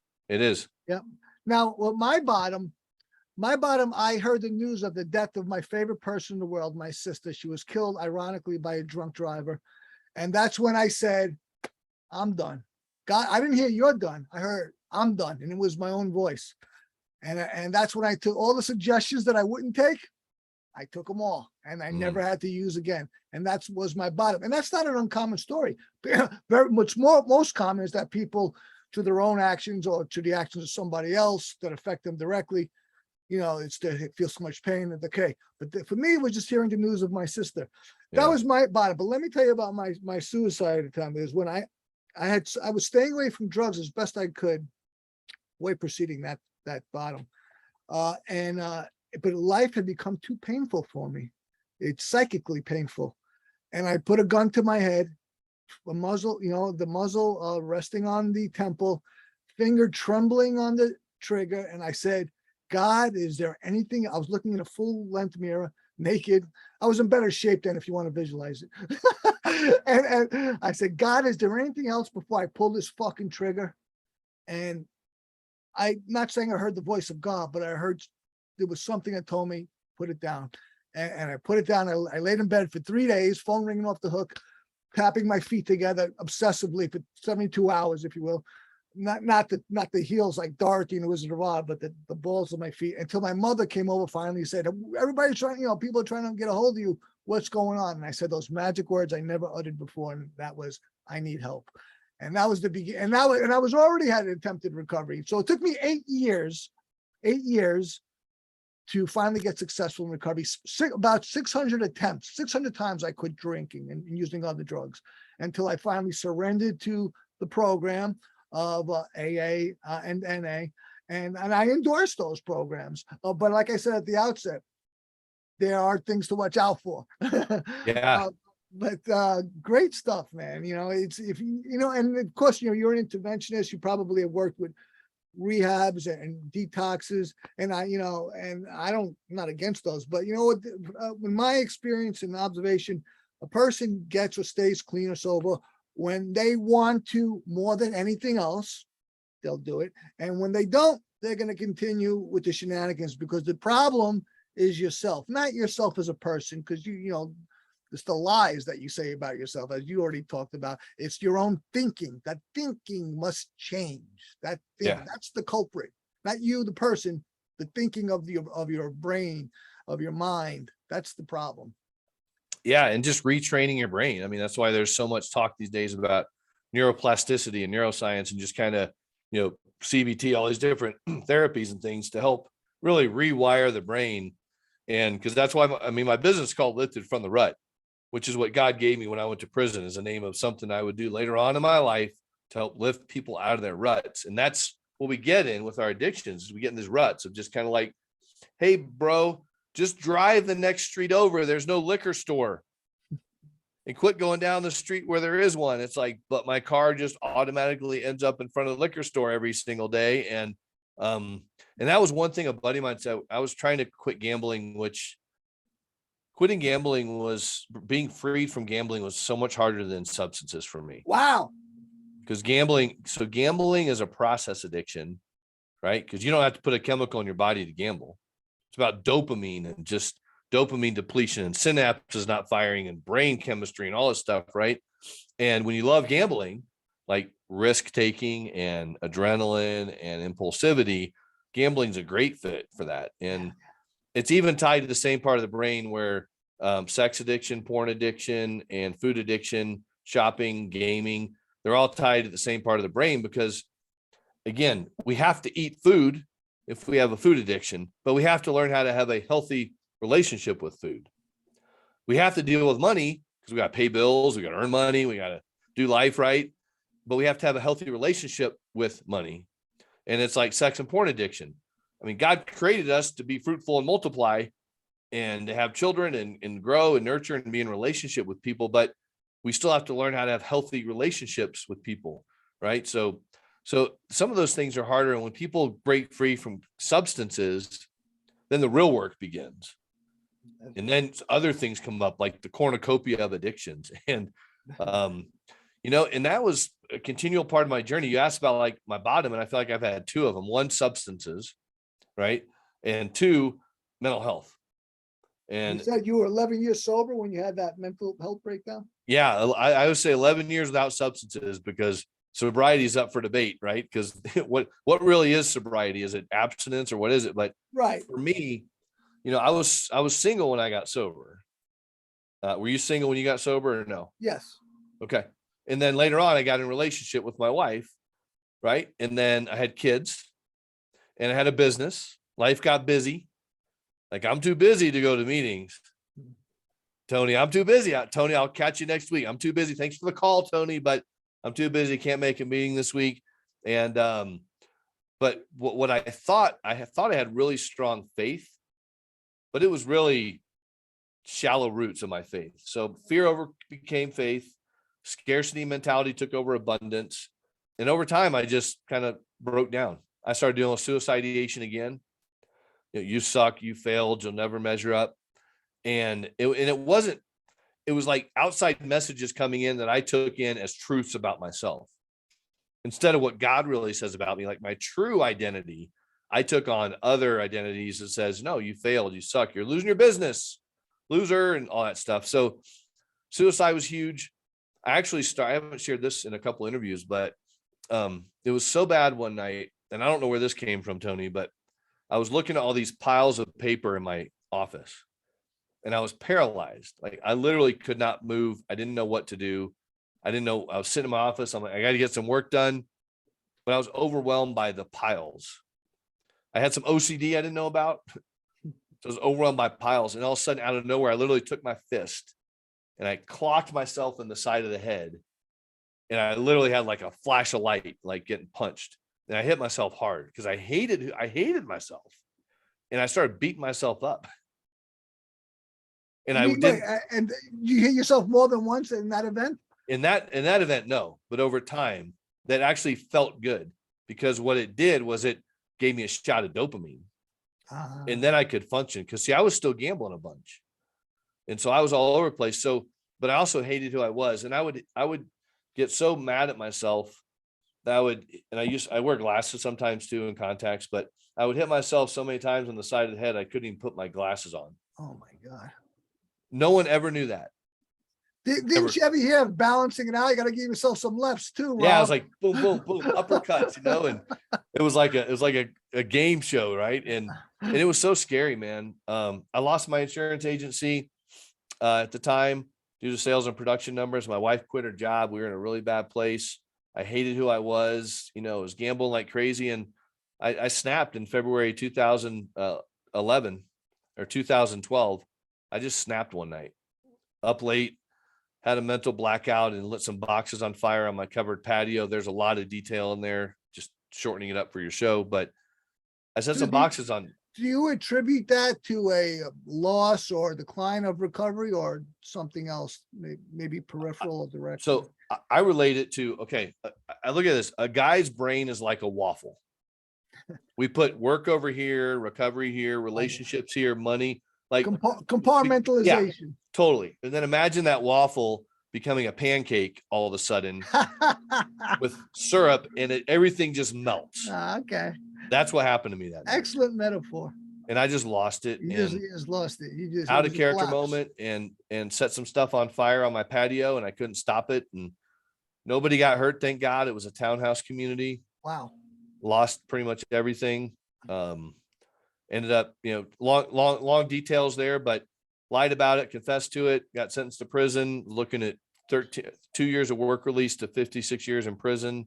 Yeah. Now, well, my bottom, I heard the news of the death of my favorite person in the world, my sister. She was killed, ironically, by a drunk driver. And that's when I said, I'm done. God, I didn't hear "you're done." I heard "I'm done." And it was my own voice. And that's when I took all the suggestions that I wouldn't take. I took them all and I Mm. never had to use again. And that was my bottom. And that's not an uncommon story. Very much more, most common is that people, to their own actions or to the actions of somebody else that affect them directly, it feels so much pain and decay. But for me, it was just hearing the news of my sister. That Yeah. was my bottom. But let me tell you about my suicide attempt. Is when I was staying away from drugs as best I could, way preceding that bottom. But life had become too painful for me. It's psychically painful. And I put a gun to my head, the muzzle resting on the temple, finger trembling on the trigger. And I said, God, is there anything? I was looking in a full length mirror, naked. I was in better shape than if you want to visualize it. and I said, God, is there anything else before I pull this fucking trigger? And I'm not saying I heard the voice of God, but I heard there was something that told me, put it down. And I put it down. I laid in bed for 3 days, phone ringing off the hook, tapping my feet together obsessively for 72 hours, if you will. Not the heels like Dorothy and the Wizard of Oz, but the balls of my feet, until my mother came over finally and said, everybody's trying, people are trying to get a hold of you. What's going on? And I said those magic words I never uttered before. And that was, I need help. And that was the beginning. And I was already had an attempted recovery. So it took me 8 years to finally get successful in recovery. About 600 attempts, 600 times I quit drinking and using other drugs until I finally surrendered to the program of AA and NA. And I endorse those programs. But like I said at the outset, there are things to watch out for. Yeah. But great stuff, man. It's and of course, you're an interventionist. You probably have worked with rehabs and detoxes, and I'm not against those, but in my experience and observation, a person gets or stays clean or sober when they want to more than anything else. They'll do it, and when they don't, they're going to continue with the shenanigans, because the problem is yourself, not yourself as a person, because it's the lies that you say about yourself, as you already talked about. It's your own thinking. That thinking must change. That's the culprit, not you, the person. The thinking of your brain, of your mind. That's the problem. Yeah. And just retraining your brain. I mean, that's why there's so much talk these days about neuroplasticity and neuroscience, and just kind of, CBT, all these different therapies and things to help really rewire the brain. And because that's why, my business is called Lifted from the Rut, which is what God gave me when I went to prison, as a name of something I would do later on in my life to help lift people out of their ruts. And that's what we get in with our addictions, is we get in these ruts of just kind of like, hey, bro, just drive the next street over. There's no liquor store. And quit going down the street where there is one. It's like, but my car just automatically ends up in front of the liquor store every single day. And that was one thing a buddy of mine said. I was trying to quit gambling, which quitting gambling was, being freed from gambling was so much harder than substances for me. Wow. Because gambling is a process addiction, right? Because you don't have to put a chemical in your body to gamble. It's about dopamine and just dopamine depletion and synapses not firing and brain chemistry and all this stuff, right? And when you love gambling, like risk taking and adrenaline and impulsivity, gambling's a great fit for that. And it's even tied to the same part of the brain where sex addiction, porn addiction, and food addiction, shopping, gaming, they're all tied to the same part of the brain, because again, we have to eat food if we have a food addiction, but we have to learn how to have a healthy relationship with food. We have to deal with money because we got to pay bills, we got to earn money, we got to do life right, but we have to have a healthy relationship with money. And it's like sex and porn addiction. I mean, God created us to be fruitful and multiply and to have children and grow and nurture and be in relationship with people, but we still have to learn how to have healthy relationships with people, right? So some of those things are harder. And when people break free from substances, then the real work begins. And then other things come up, like the cornucopia of addictions. And, and that was a continual part of my journey. You asked about like my bottom, and I feel like I've had two of them. One, substances, right? And two, mental health. And you said you were 11 years sober when you had that mental health breakdown? Yeah, I would say 11 years without substances, because sobriety is up for debate, right? Because what really is sobriety? Is it abstinence or what is it? But right, for me, I was single when I got sober. Were you single when you got sober or no? Yes. Okay. And then later on, I got in a relationship with my wife, right? And then I had kids and I had a business. Life got busy. Like, I'm too busy to go to meetings. Tony, I'm too busy. Tony, I'll catch you next week. I'm too busy. Thanks for the call, Tony, but I'm too busy. Can't make a meeting this week. And, but what I thought I had really strong faith, but it was really shallow roots of my faith. So fear became faith. Scarcity mentality took over abundance. And over time, I just kind of broke down. I started dealing with suicide ideation again. You suck, you failed, you'll never measure up. And it was like outside messages coming in that I took in as truths about myself, instead of what God really says about me, like my true identity. I took on other identities that says, no, you failed, you suck, you're losing your business, loser, and all that stuff. So suicide was huge. I haven't shared this in a couple interviews, but it was so bad one night, and I don't know where this came from, Tony, but I was looking at all these piles of paper in my office and I was paralyzed. Like, I literally could not move. I didn't know what to do. I was sitting in my office. I'm like, I got to get some work done, but I was overwhelmed by the piles. I had some OCD I didn't know about. So I was overwhelmed by piles. And all of a sudden, out of nowhere, I literally took my fist and I clocked myself in the side of the head. And I literally had like a flash of light, like getting punched. And I hit myself hard because I hated myself. And I started beating myself up. And and you hit yourself more than once in that event? In that event, no. But over time, that actually felt good, because what it did was it gave me a shot of dopamine. And then I could function, because I was still gambling a bunch. And so I was all over the place. So, but I also hated who I was. And I would get so mad at myself that I wear glasses sometimes too, and contacts, but I would hit myself so many times on the side of the head, I couldn't even put my glasses on. Oh my God. No one ever knew that. Didn't you ever hear of balancing it out? You got to give yourself some lefts too, Rob. Yeah, I was like, boom, boom, boom, uppercuts, and it was like a game show, right? And it was so scary, man. I lost my insurance agency at the time due to sales and production numbers. My wife quit her job. We were in a really bad place. I hated who I was. I was gambling like crazy, and I snapped in February 2011 or 2012. I just snapped one night, up late, had a mental blackout, and lit some boxes on fire on my covered patio. There's a lot of detail in there, just shortening it up for your show. But I set some boxes on. Do you attribute that to a loss or decline of recovery, or something else, maybe peripheral or direct? So I relate it to, okay, I look at this. A guy's brain is like a waffle. We put work over here, recovery here, relationships here, money, like compartmentalization. Yeah, totally. And then imagine that waffle becoming a pancake all of a sudden with syrup, and everything just melts. Okay. That's what happened to me that night. Excellent metaphor. And I just lost it. You just lost it. You just out of character moment, and set some stuff on fire on my patio, and I couldn't stop it. And nobody got hurt, thank God. It was a townhouse community. Wow. Lost pretty much everything. Ended up, long details there, but lied about it, confessed to it, got sentenced to prison, looking at 2 years of work release to 56 years in prison.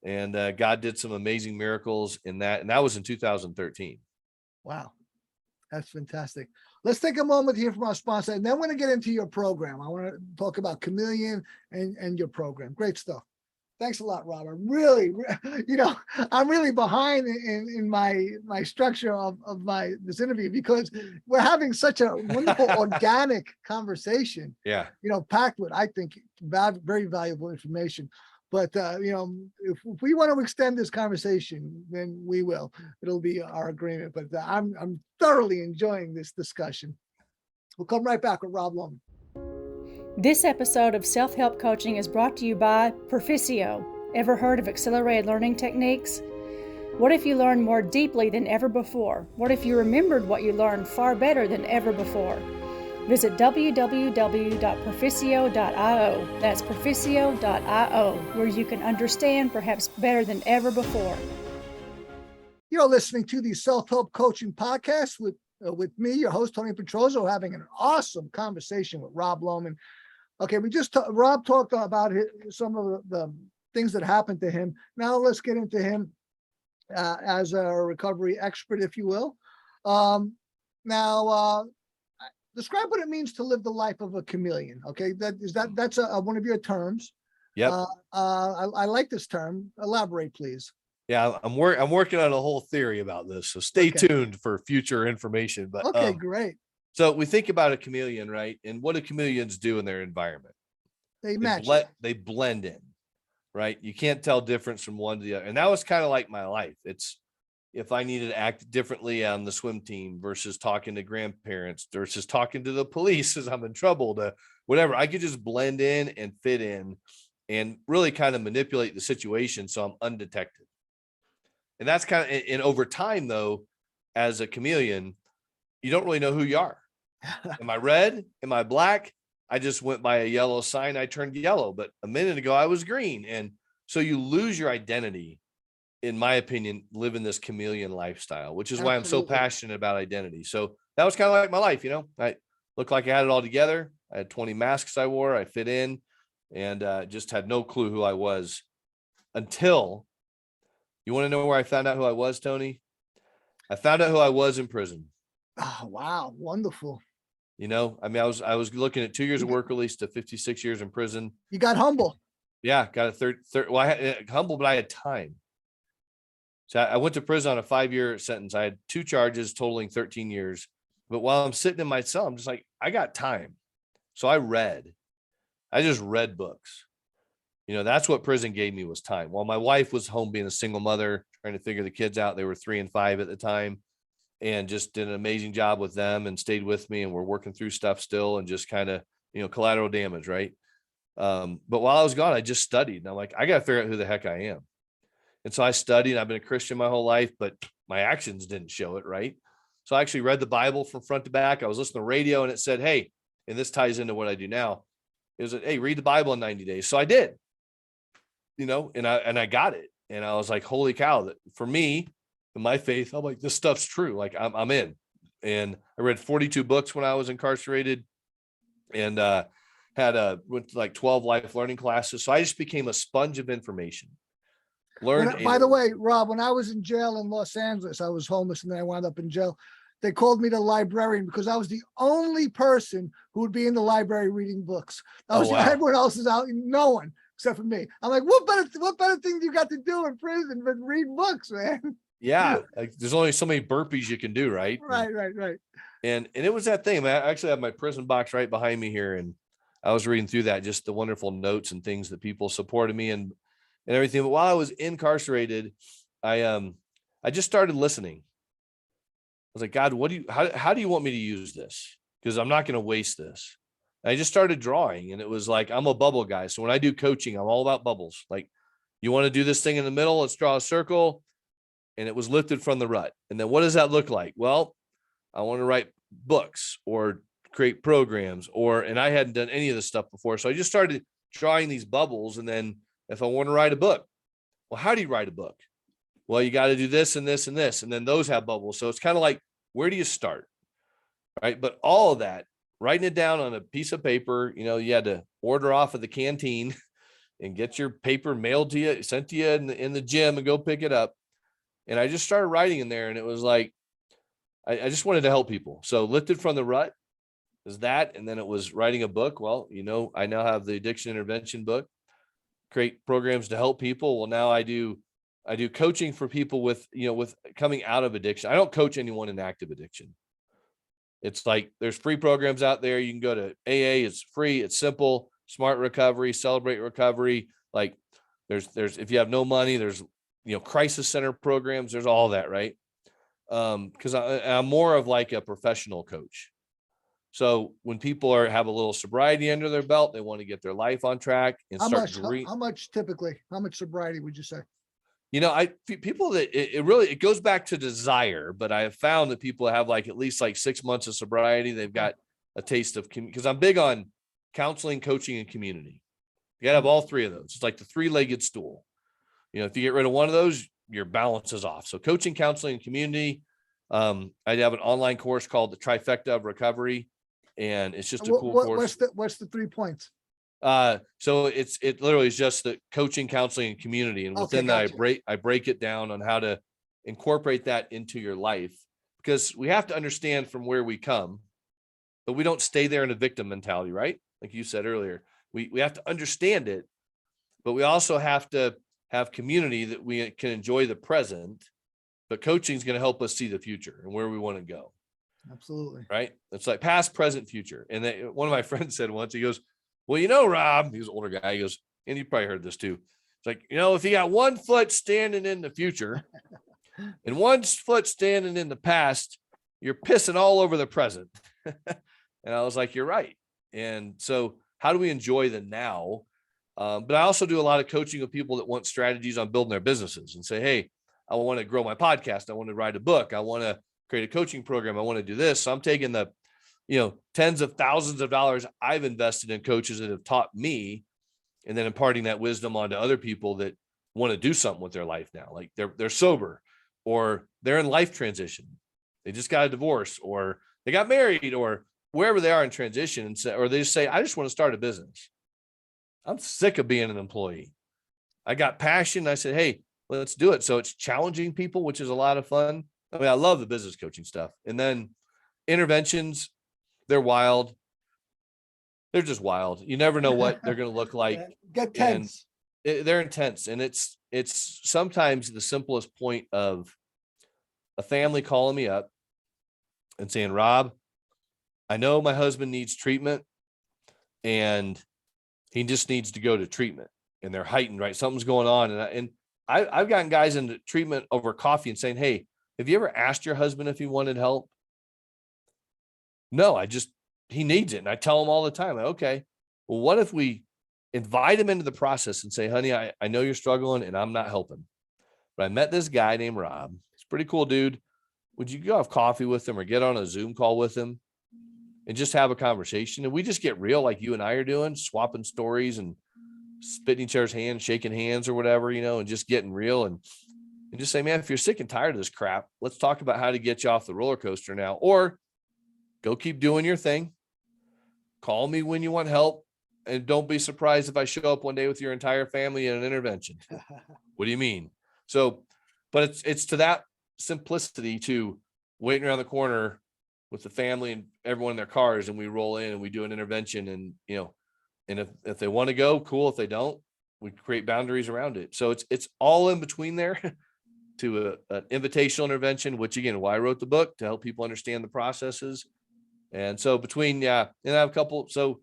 And God did some amazing miracles in that. And that was in 2013. Wow. That's fantastic. Let's take a moment here from our sponsor, and then we're going to get into your program. I want to talk about Chameleon and your program. Great stuff. Thanks a lot, Robert. Really, I'm really behind in my structure of this interview, because we're having such a wonderful organic conversation. Yeah. Packed with, I think, very valuable information. But if we want to extend this conversation, then we will. It'll be our agreement. But I'm thoroughly enjoying this discussion. We'll come right back with Rob Lohman. This episode of Self-Help Coaching is brought to you by Proficio. Ever heard of accelerated learning techniques? What if you learned more deeply than ever before? What if you remembered what you learned far better than ever before? Visit www.proficio.io. That's proficio.io, where you can understand perhaps better than ever before. You're listening to the Self-Help Coaching Podcast with with me, your host, Tony Petrozza, having an awesome conversation with Rob Lohman. Okay, Rob talked about some of the things that happened to him. Now let's get into him as a recovery expert, if you will. Now, describe what it means to live the life of a chameleon. Okay, that's one of your terms. Yep. I like this term. Elaborate, please. Yeah, I'm working on a whole theory about this, so stay tuned for future information. But okay, great. So we think about a chameleon, right? And what do chameleons do in their environment? They match. They blend in, right? You can't tell difference from one to the other. And that was kind of like my life. It's if I needed to act differently on the swim team versus talking to grandparents versus talking to the police as I'm in trouble to whatever, I could just blend in and fit in and really kind of manipulate the situation so I'm undetected. And that's kind of, and over time though, as a chameleon, you don't really know who you are. Am I red? Am I black? I just went by a yellow sign. I turned yellow, but a minute ago I was green. And so you lose your identity, in my opinion, living this chameleon lifestyle, which is why I'm so passionate about identity. So that was kind of like my life. I looked like I had it all together. I had 20 masks I wore. I fit in and just had no clue who I was until, you want to know where I found out who I was, Tony? I found out who I was in prison. Oh, wow. Wonderful. I was looking at 2 years of work release to 56 years in prison. You got humble. Yeah. Got a third. Well, I had humble, but I had time. So I went to prison on a 5-year sentence. I had 2 charges totaling 13 years. But while I'm sitting in my cell, I'm just like, I got time. So I just read books. That's what prison gave me, was time. While my wife was home being a single mother, trying to figure the kids out. They were 3 and 5 at the time, and just did an amazing job with them and stayed with me. And we're working through stuff still and just kind of, collateral damage. Right. But while I was gone, I just studied, and I'm like, I got to figure out who the heck I am. And so I studied. I've been a Christian my whole life, but my actions didn't show it. Right. So I actually read the Bible from front to back. I was listening to radio and it said, hey, and this ties into what I do now. It was, hey, read the Bible in 90 days. So I did, and I got it. And I was like, holy cow, that for me, in my faith, I'm like, this stuff's true. Like I'm in. And I read 42 books when I was incarcerated, and went to like 12 life learning classes. So I just became a sponge of information. By the way, Rob, when I was in jail in Los Angeles, I was homeless and then I wound up in jail. They called me the librarian because I was the only person who would be in the library reading books. Everyone else is out, no one except for me. I'm like, what better thing you got to do in prison but read books, man? Yeah, like there's only so many burpees you can do, right? Right. And it was that thing. I actually have my prison box right behind me here, and I was reading through that, just the wonderful notes and things that people supported me and everything. But while I was incarcerated, I just started listening. I was like, God, how do you want me to use this? Because I'm not going to waste this. And I just started drawing, and it was like, I'm a bubble guy. So when I do coaching, I'm all about bubbles. Like, you want to do this thing in the middle? Let's draw a circle. And it was lifted from the rut. And then what does that look like? Well, I want to write books or create programs, and I hadn't done any of this stuff before. So I just started drawing these bubbles. And then if I want to write a book, well, how do you write a book? Well, you got to do this and this and this. And then those have bubbles. So it's kind of like, where do you start? Right. But all of that, writing it down on a piece of paper, you had to order off of the canteen and get your paper mailed to you, sent to you in the gym, and go pick it up. And I just started writing in there, and it was like, I just wanted to help people. So lifted from the rut is that. And then it was writing a book. Well, I now have the addiction intervention book, create programs to help people. Well, now I do coaching for people with coming out of addiction. I don't coach anyone in active addiction. It's like, there's free programs out there. You can go to AA. It's free. It's simple. Smart Recovery, Celebrate Recovery. Like there's, if you have no money, there's, crisis center programs. There's all that, right? Because I'm more of like a professional coach. So when people have a little sobriety under their belt, they want to get their life on track and how much sobriety would you say? People that it goes back to desire, but I have found that people have like at least like 6 months of sobriety. They've got a taste of, because I'm big on counseling, coaching, and community. You gotta have all 3 of those. It's like the 3-legged stool. If you get rid of one of those, your balance is off. So coaching, counseling, and community, I have an online course called the Trifecta of Recovery, and it's just a cool course. What's the 3 points? So it literally is just the coaching, counseling, and community. And within that, I break it down on how to incorporate that into your life, because we have to understand from where we come, but we don't stay there in a victim mentality, right? Like you said earlier, we have to understand it, but we also have to have community that we can enjoy the present, but coaching is going to help us see the future and where we want to go. Absolutely. Right. It's like past, present, future. And one of my friends said once, he goes, well, you know, Rob, he was an older guy. He goes, and you probably heard this too. It's like, you know, if you got one foot standing in the future and one foot standing in the past, you're pissing all over the present. And I was like, you're right. And so how do we enjoy the now? But I also do a lot of coaching with people that want strategies on building their businesses and say, hey, I want to grow my podcast. I want to write a book. I want to create a coaching program. I want to do this. So I'm taking the, tens of thousands of dollars I've invested in coaches that have taught me, and then imparting that wisdom onto other people that want to do something with their life now. Like they're sober, or they're in life transition. They just got a divorce, or they got married, or wherever they are in transition, and say, or they just say, I just want to start a business. I'm sick of being an employee. I got passion. I said, hey, let's do it. So it's challenging people, which is a lot of fun. I mean, I love the business coaching stuff. And then interventions, they're wild. They're just wild. You never know what they're going to look like. Get tense. They're intense. And it's sometimes the simplest point of a family calling me up and saying, Rob, I know my husband needs treatment and he just needs to go to treatment, and they're heightened, right? Something's going on. And I've gotten guys into treatment over coffee and saying, hey, have you ever asked your husband if he wanted help? No, he needs it. And I tell him all the time, okay, well, what if we invite him into the process and say, honey, I know you're struggling and I'm not helping, but I met this guy named Rob. He's a pretty cool dude. Would you go have coffee with him or get on a Zoom call with him and just have a conversation? And we just get real, like you and I are doing, swapping stories and spitting each other's hands, shaking hands or whatever, and just getting real and just say, man, if you're sick and tired of this crap, let's talk about how to get you off the roller coaster now, or go keep doing your thing. Call me when you want help. And don't be surprised if I show up one day with your entire family in an intervention. What do you mean? So, but it's to that simplicity to waiting around the corner with the family and everyone in their cars, and we roll in and we do an intervention, and, and if they want to go, cool. If they don't, we create boundaries around it. So it's all in between there to an invitational intervention, which again, why I wrote the book, to help people understand the processes. And so between, and I have a couple, so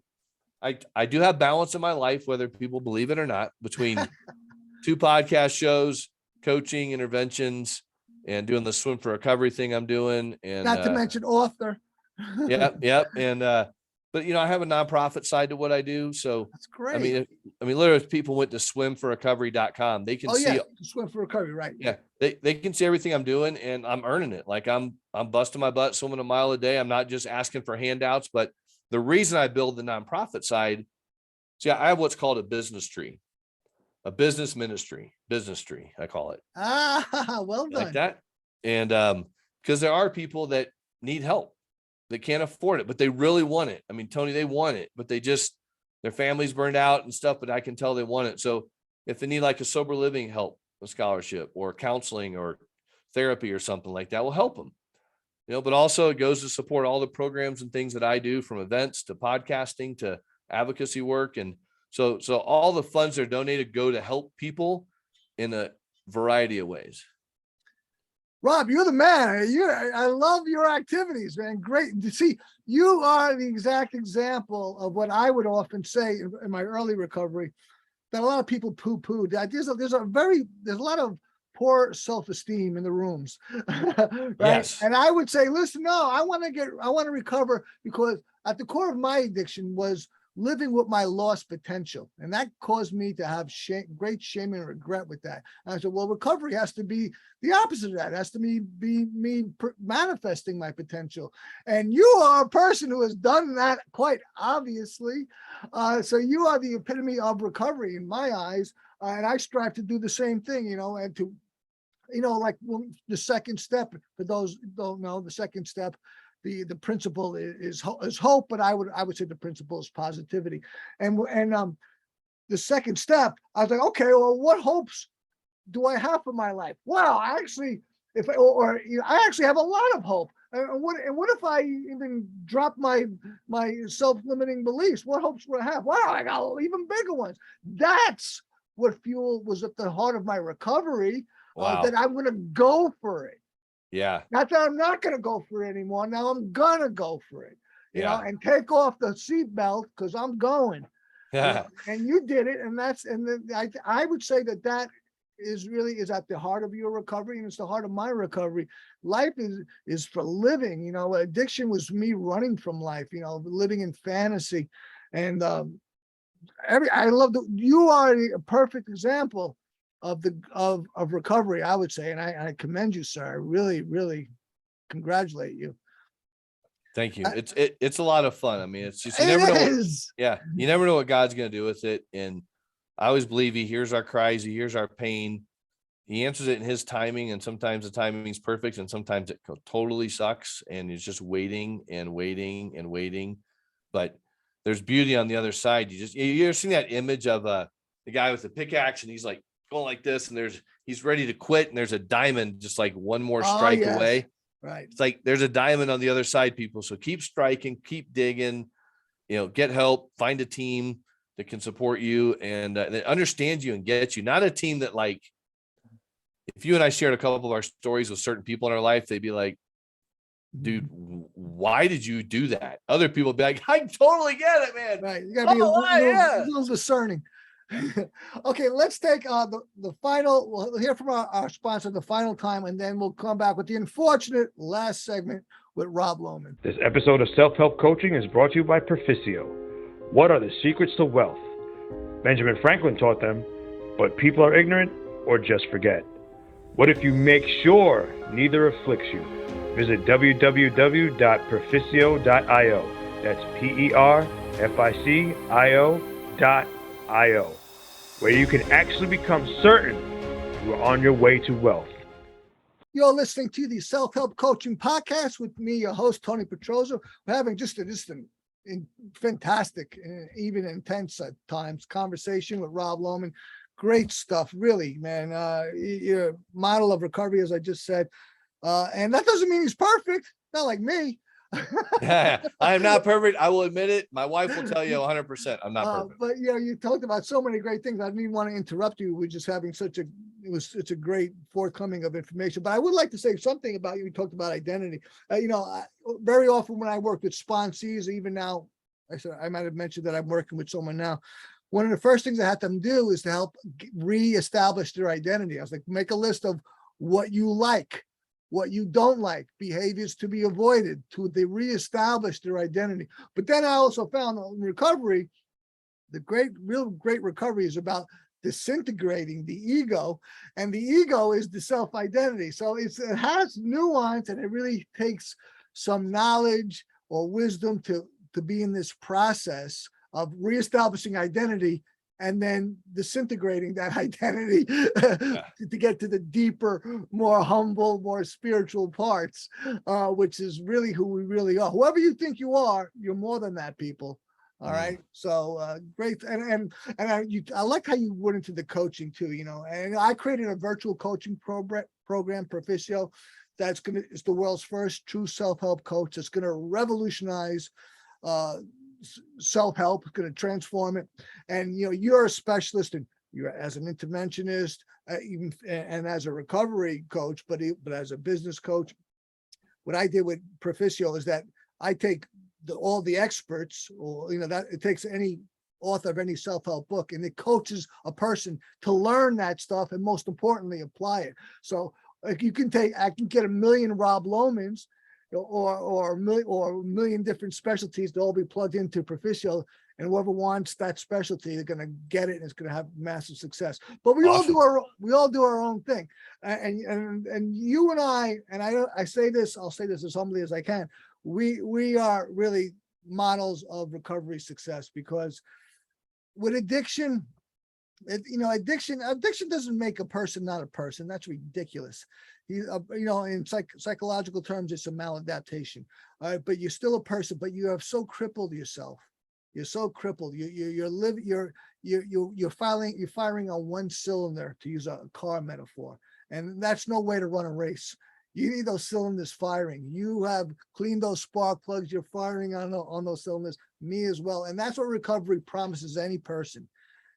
I do have balance in my life, whether people believe it or not, between 2 podcast shows, coaching, interventions, and doing the Swim for Recovery thing I'm doing. And not to mention author. Yep. And, but I have a nonprofit side to what I do. So that's great. I mean, literally if people went to swimforrecovery.com, they can see Swim for Recovery, right? Yeah. They can see everything I'm doing, and I'm earning it. Like I'm busting my butt, swimming a mile a day. I'm not just asking for handouts, but the reason I build the nonprofit side, I have what's called a business tree, a business ministry, business tree, I call it. Well done. Like that. And, because there are people that need help. They can't afford it, but they really want it. I mean, Tony, they want it, but their family's burned out and stuff, but I can tell they want it. So if they need like a sober living help, a scholarship or counseling or therapy or something like that, will help them, but also it goes to support all the programs and things that I do, from events to podcasting to advocacy work. And so all the funds that are donated go to help people in a variety of ways. Rob, you're the man. I love your activities, man. Great to see. You are the exact example of what I would often say in my early recovery, that a lot of people poo-poo. There's a lot of poor self-esteem in the rooms, right? Yes. And I would say, listen, no, I want to recover, because at the core of my addiction was living with my lost potential. And that caused me to have great shame and regret with that. And I said, well, recovery has to be the opposite of that. It has to be me manifesting my potential. And you are a person who has done that quite obviously. So you are the epitome of recovery in my eyes. And I strive to do the same thing, and to like the second step, for those who don't know, the second step, the principle is hope, but I would say the principle is positivity. And the second step, I was like, okay, well, what hopes do I have for my life? Well, I actually, I actually have a lot of hope. And what if I even drop my self-limiting beliefs? What hopes would I have? Well, I got even bigger ones. That's what was at the heart of my recovery. Wow. That I'm going to go for it. Yeah. Not that I'm not going to go for it anymore. Now I'm going to go for it, Yeah. and take off the seatbelt because I'm going. Yeah. And you did it. And I would say that is at the heart of your recovery, and it's the heart of my recovery. Life is for living. Addiction was me running from life, living in fantasy. And I love you are a perfect example of recovery, I would say. And I commend you, sir. I really, really congratulate you. Thank you. It's a lot of fun. I mean, it's just, you never know what God's going to do with it. And I always believe he hears our cries. He hears our pain. He answers it in his timing. And sometimes the timing is perfect. And sometimes it totally sucks. And he's just waiting and waiting and waiting. But there's beauty on the other side. You ever seen that image of the guy with the pickaxe, and he's like going like this, and he's ready to quit, and there's a diamond just like one more strike away. Right. It's like there's a diamond on the other side, people. So keep striking, keep digging, get help, find a team that can support you and that understands you and gets you. Not a team that, like, if you and I shared a couple of our stories with certain people in our life, they'd be like, dude, why did you do that? Other people would be like, I totally get it, man. Right. You gotta be a little discerning. Okay, let's take the final. We'll hear from our sponsor the final time, and then we'll come back with the unfortunate last segment with Rob Lohman. This episode of Self-Help Coaching is brought to you by Proficio. What are the secrets to wealth? Benjamin Franklin taught them, but people are ignorant or just forget. What if you make sure neither afflicts you? Visit www.proficio.io. That's PERFICIO.io, where you can actually become certain you are on your way to wealth. You're listening to the Self-Help Coaching Podcast with me, your host, Tony Petrozza. We're having just a fantastic, even intense at times, conversation with Rob Lohman. Great stuff, really, man. Your model of recovery, as I just said. And that doesn't mean he's perfect, not like me. I am not perfect. I will admit it. My wife will tell you 100% I'm not perfect. But you talked about so many great things. I didn't even want to interrupt you. We're just having it's a great forthcoming of information. But I would like to say something about you. We talked about identity. Very often when I work with sponsees, even now, I might have mentioned that I'm working with someone now. One of the first things I had them do is to help reestablish their identity. I was like, make a list of what you like, what you don't like, behaviors to be avoided, to they reestablish their identity. But then I also found in recovery, real great recovery is about disintegrating the ego, and the ego is the self-identity. So it has nuance, and it really takes some knowledge or wisdom to be in this process of reestablishing identity and then disintegrating that identity to get to the deeper, more humble, more spiritual parts, which is really who we really are. Whoever you think you are, you're more than that, people. All right. So great. And I like how you went into the coaching too, and I created a virtual coaching program, Proficio, it's the world's first true self-help coach. It's going to revolutionize self-help, going to transform it. And you're a specialist, and you're as an interventionist, even and as a recovery coach, but as a business coach. What I did with Proficio is that I take all the experts, or that it takes any author of any self-help book, and it coaches a person to learn that stuff, and most importantly, apply it. So I can get 1 million Rob Lohmans, or a million different specialties to all be plugged into Proficio, and whoever wants that specialty, they're going to get it, and it's going to have massive success. But we all do our own thing, and you and I say this, I'll say this as humbly as I can. We are really models of recovery success, because with addiction, Addiction doesn't make a person not a person. That's ridiculous. In psychological terms, it's a maladaptation. But you're still a person, but you have so crippled yourself. You're so crippled. You're firing on one cylinder, to use a car metaphor. And that's no way to run a race. You need those cylinders firing. You have cleaned those spark plugs. You're firing on those cylinders, me as well. And that's what recovery promises any person,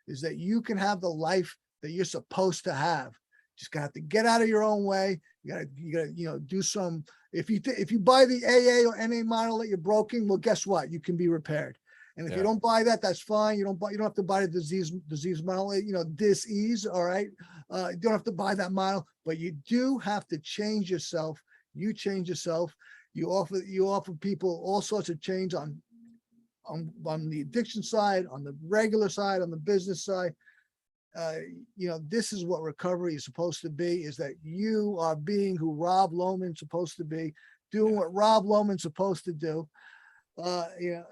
is that you can have the life that you're supposed to have. Just gotta have to get out of your own way. You gotta do some, if you buy the AA or NA model that you're broken, well, guess what? You can be repaired. And if you don't buy that, that's fine. You don't have to buy the disease model, dis-ease. All right. You don't have to buy that model, but you do have to change yourself. You change yourself. You offer people all sorts of change on the addiction side, on the regular side, on the business side. This is what recovery is supposed to be, is that you are being who Rob Lohman's supposed to be, doing what Rob Lohman's supposed to do. And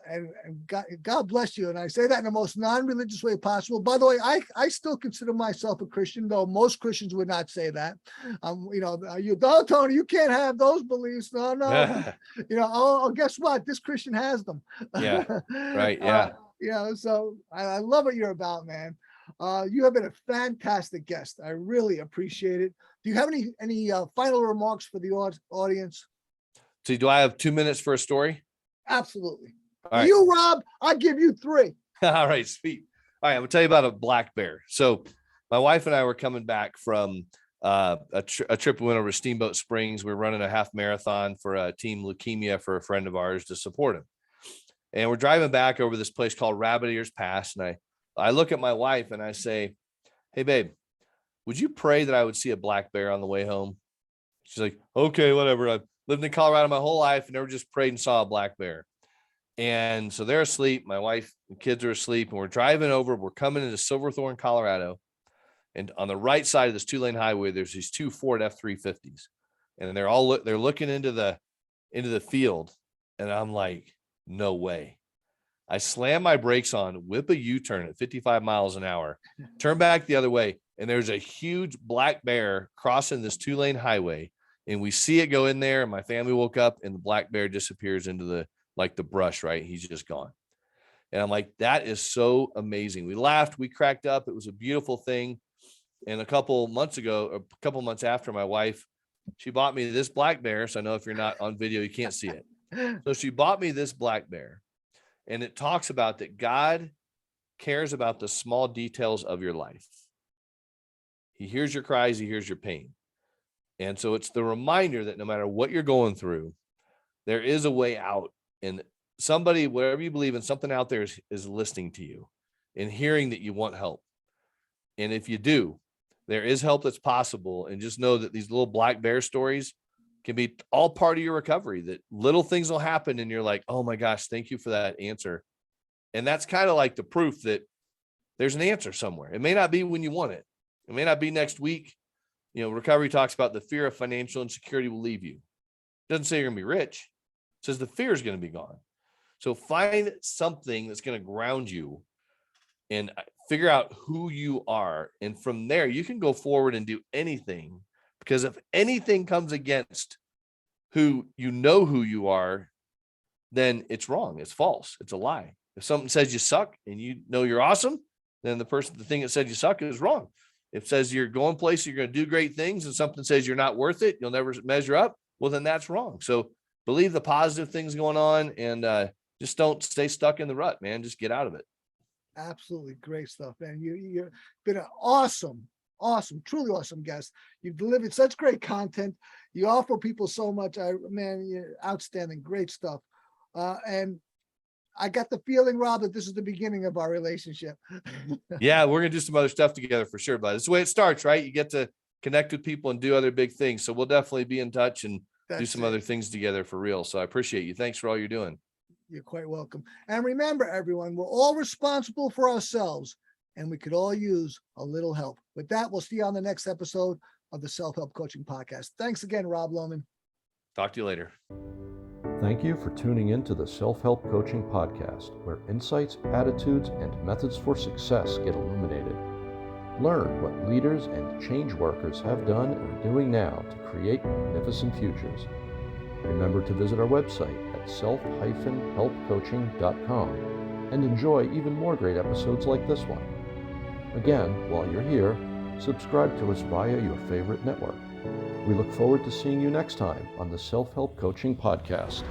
God bless you. And I say that in the most non-religious way possible. By the way, I still consider myself a Christian, though most Christians would not say that. Tony, you can't have those beliefs. No. Guess what? This Christian has them. Yeah. Right. Yeah. So I love what you're about, man. You have been a fantastic guest. I really appreciate it. Do you have any final remarks for the audience? So do I have 2 minutes for a story? Absolutely. All right. You, Rob, I'll give you 3. All right, sweet. All right, I'm gonna tell you about a black bear. So my wife and I were coming back from a trip. We went over to Steamboat Springs. We were running a half marathon for a team leukemia for a friend of ours to support him. And we're driving back over this place called Rabbit Ears Pass. And I look at my wife and I say, "Hey, babe, would you pray that I would see a black bear on the way home?" She's like, "Okay, whatever. I've lived in Colorado my whole life and never just prayed and saw a black bear." And so they're asleep. My wife and kids are asleep, and we're driving over. We're coming into Silverthorne, Colorado. And on the right side of this 2-lane highway, there's these 2 Ford F-350s, and they're looking into the field. And I'm like, no way. I slam my brakes on, whip a U-turn at 55 miles an hour, turn back the other way. And there's a huge black bear crossing this 2-lane highway. And we see it go in there, and my family woke up, and the black bear disappears into the brush, right? He's just gone. And I'm like, that is so amazing. We laughed, we cracked up. It was a beautiful thing. And a couple months after, my wife, she bought me this black bear. So I know if you're not on video, you can't see it. So she bought me this black bear, and it talks about that God cares about the small details of your life. He hears your cries. He hears your pain. And so it's the reminder that no matter what you're going through, there is a way out, and somebody, whatever you believe in, something out there is listening to you and hearing that you want help. And if you do, there is help that's possible. And just know that these little black bear stories can be all part of your recovery, that little things will happen and you're like, oh my gosh, thank you for that answer. And that's kind of like the proof that there's an answer somewhere. It may not be when you want it. It may not be next week. Recovery talks about the fear of financial insecurity will leave you. It doesn't say you're going to be rich. It says the fear is going to be gone. So find something that's going to ground you and figure out who you are. And from there, you can go forward and do anything, because if anything comes against who you are, then it's wrong. It's false. It's a lie. If something says you suck and you know you're awesome, then the thing that said you suck is wrong. If it says you're going places, you're going to do great things, and something says you're not worth it, you'll never measure up, well, then that's wrong. So believe the positive things going on, and just don't stay stuck in the rut, man. Just get out of it. Absolutely great stuff, man. You've been an awesome, truly awesome guest. You've delivered such great content. You offer people so much. You're outstanding, great stuff. And I got the feeling, Rob, that this is the beginning of our relationship. Yeah, we're going to do some other stuff together for sure, but it's the way it starts, right? You get to connect with people and do other big things. So we'll definitely be in touch and do some other things together for real. So I appreciate you. Thanks for all you're doing. You're quite welcome. And remember, everyone, we're all responsible for ourselves, and we could all use a little help. With that, we'll see you on the next episode of the Self-Help Coaching Podcast. Thanks again, Rob Lohman. Talk to you later. Thank you for tuning in to the Self-Help Coaching Podcast, where insights, attitudes, and methods for success get illuminated. Learn what leaders and change workers have done and are doing now to create magnificent futures. Remember to visit our website at self-helpcoaching.com and enjoy even more great episodes like this one. Again, while you're here, subscribe to us via your favorite network. We look forward to seeing you next time on the Self-Help Coaching Podcast.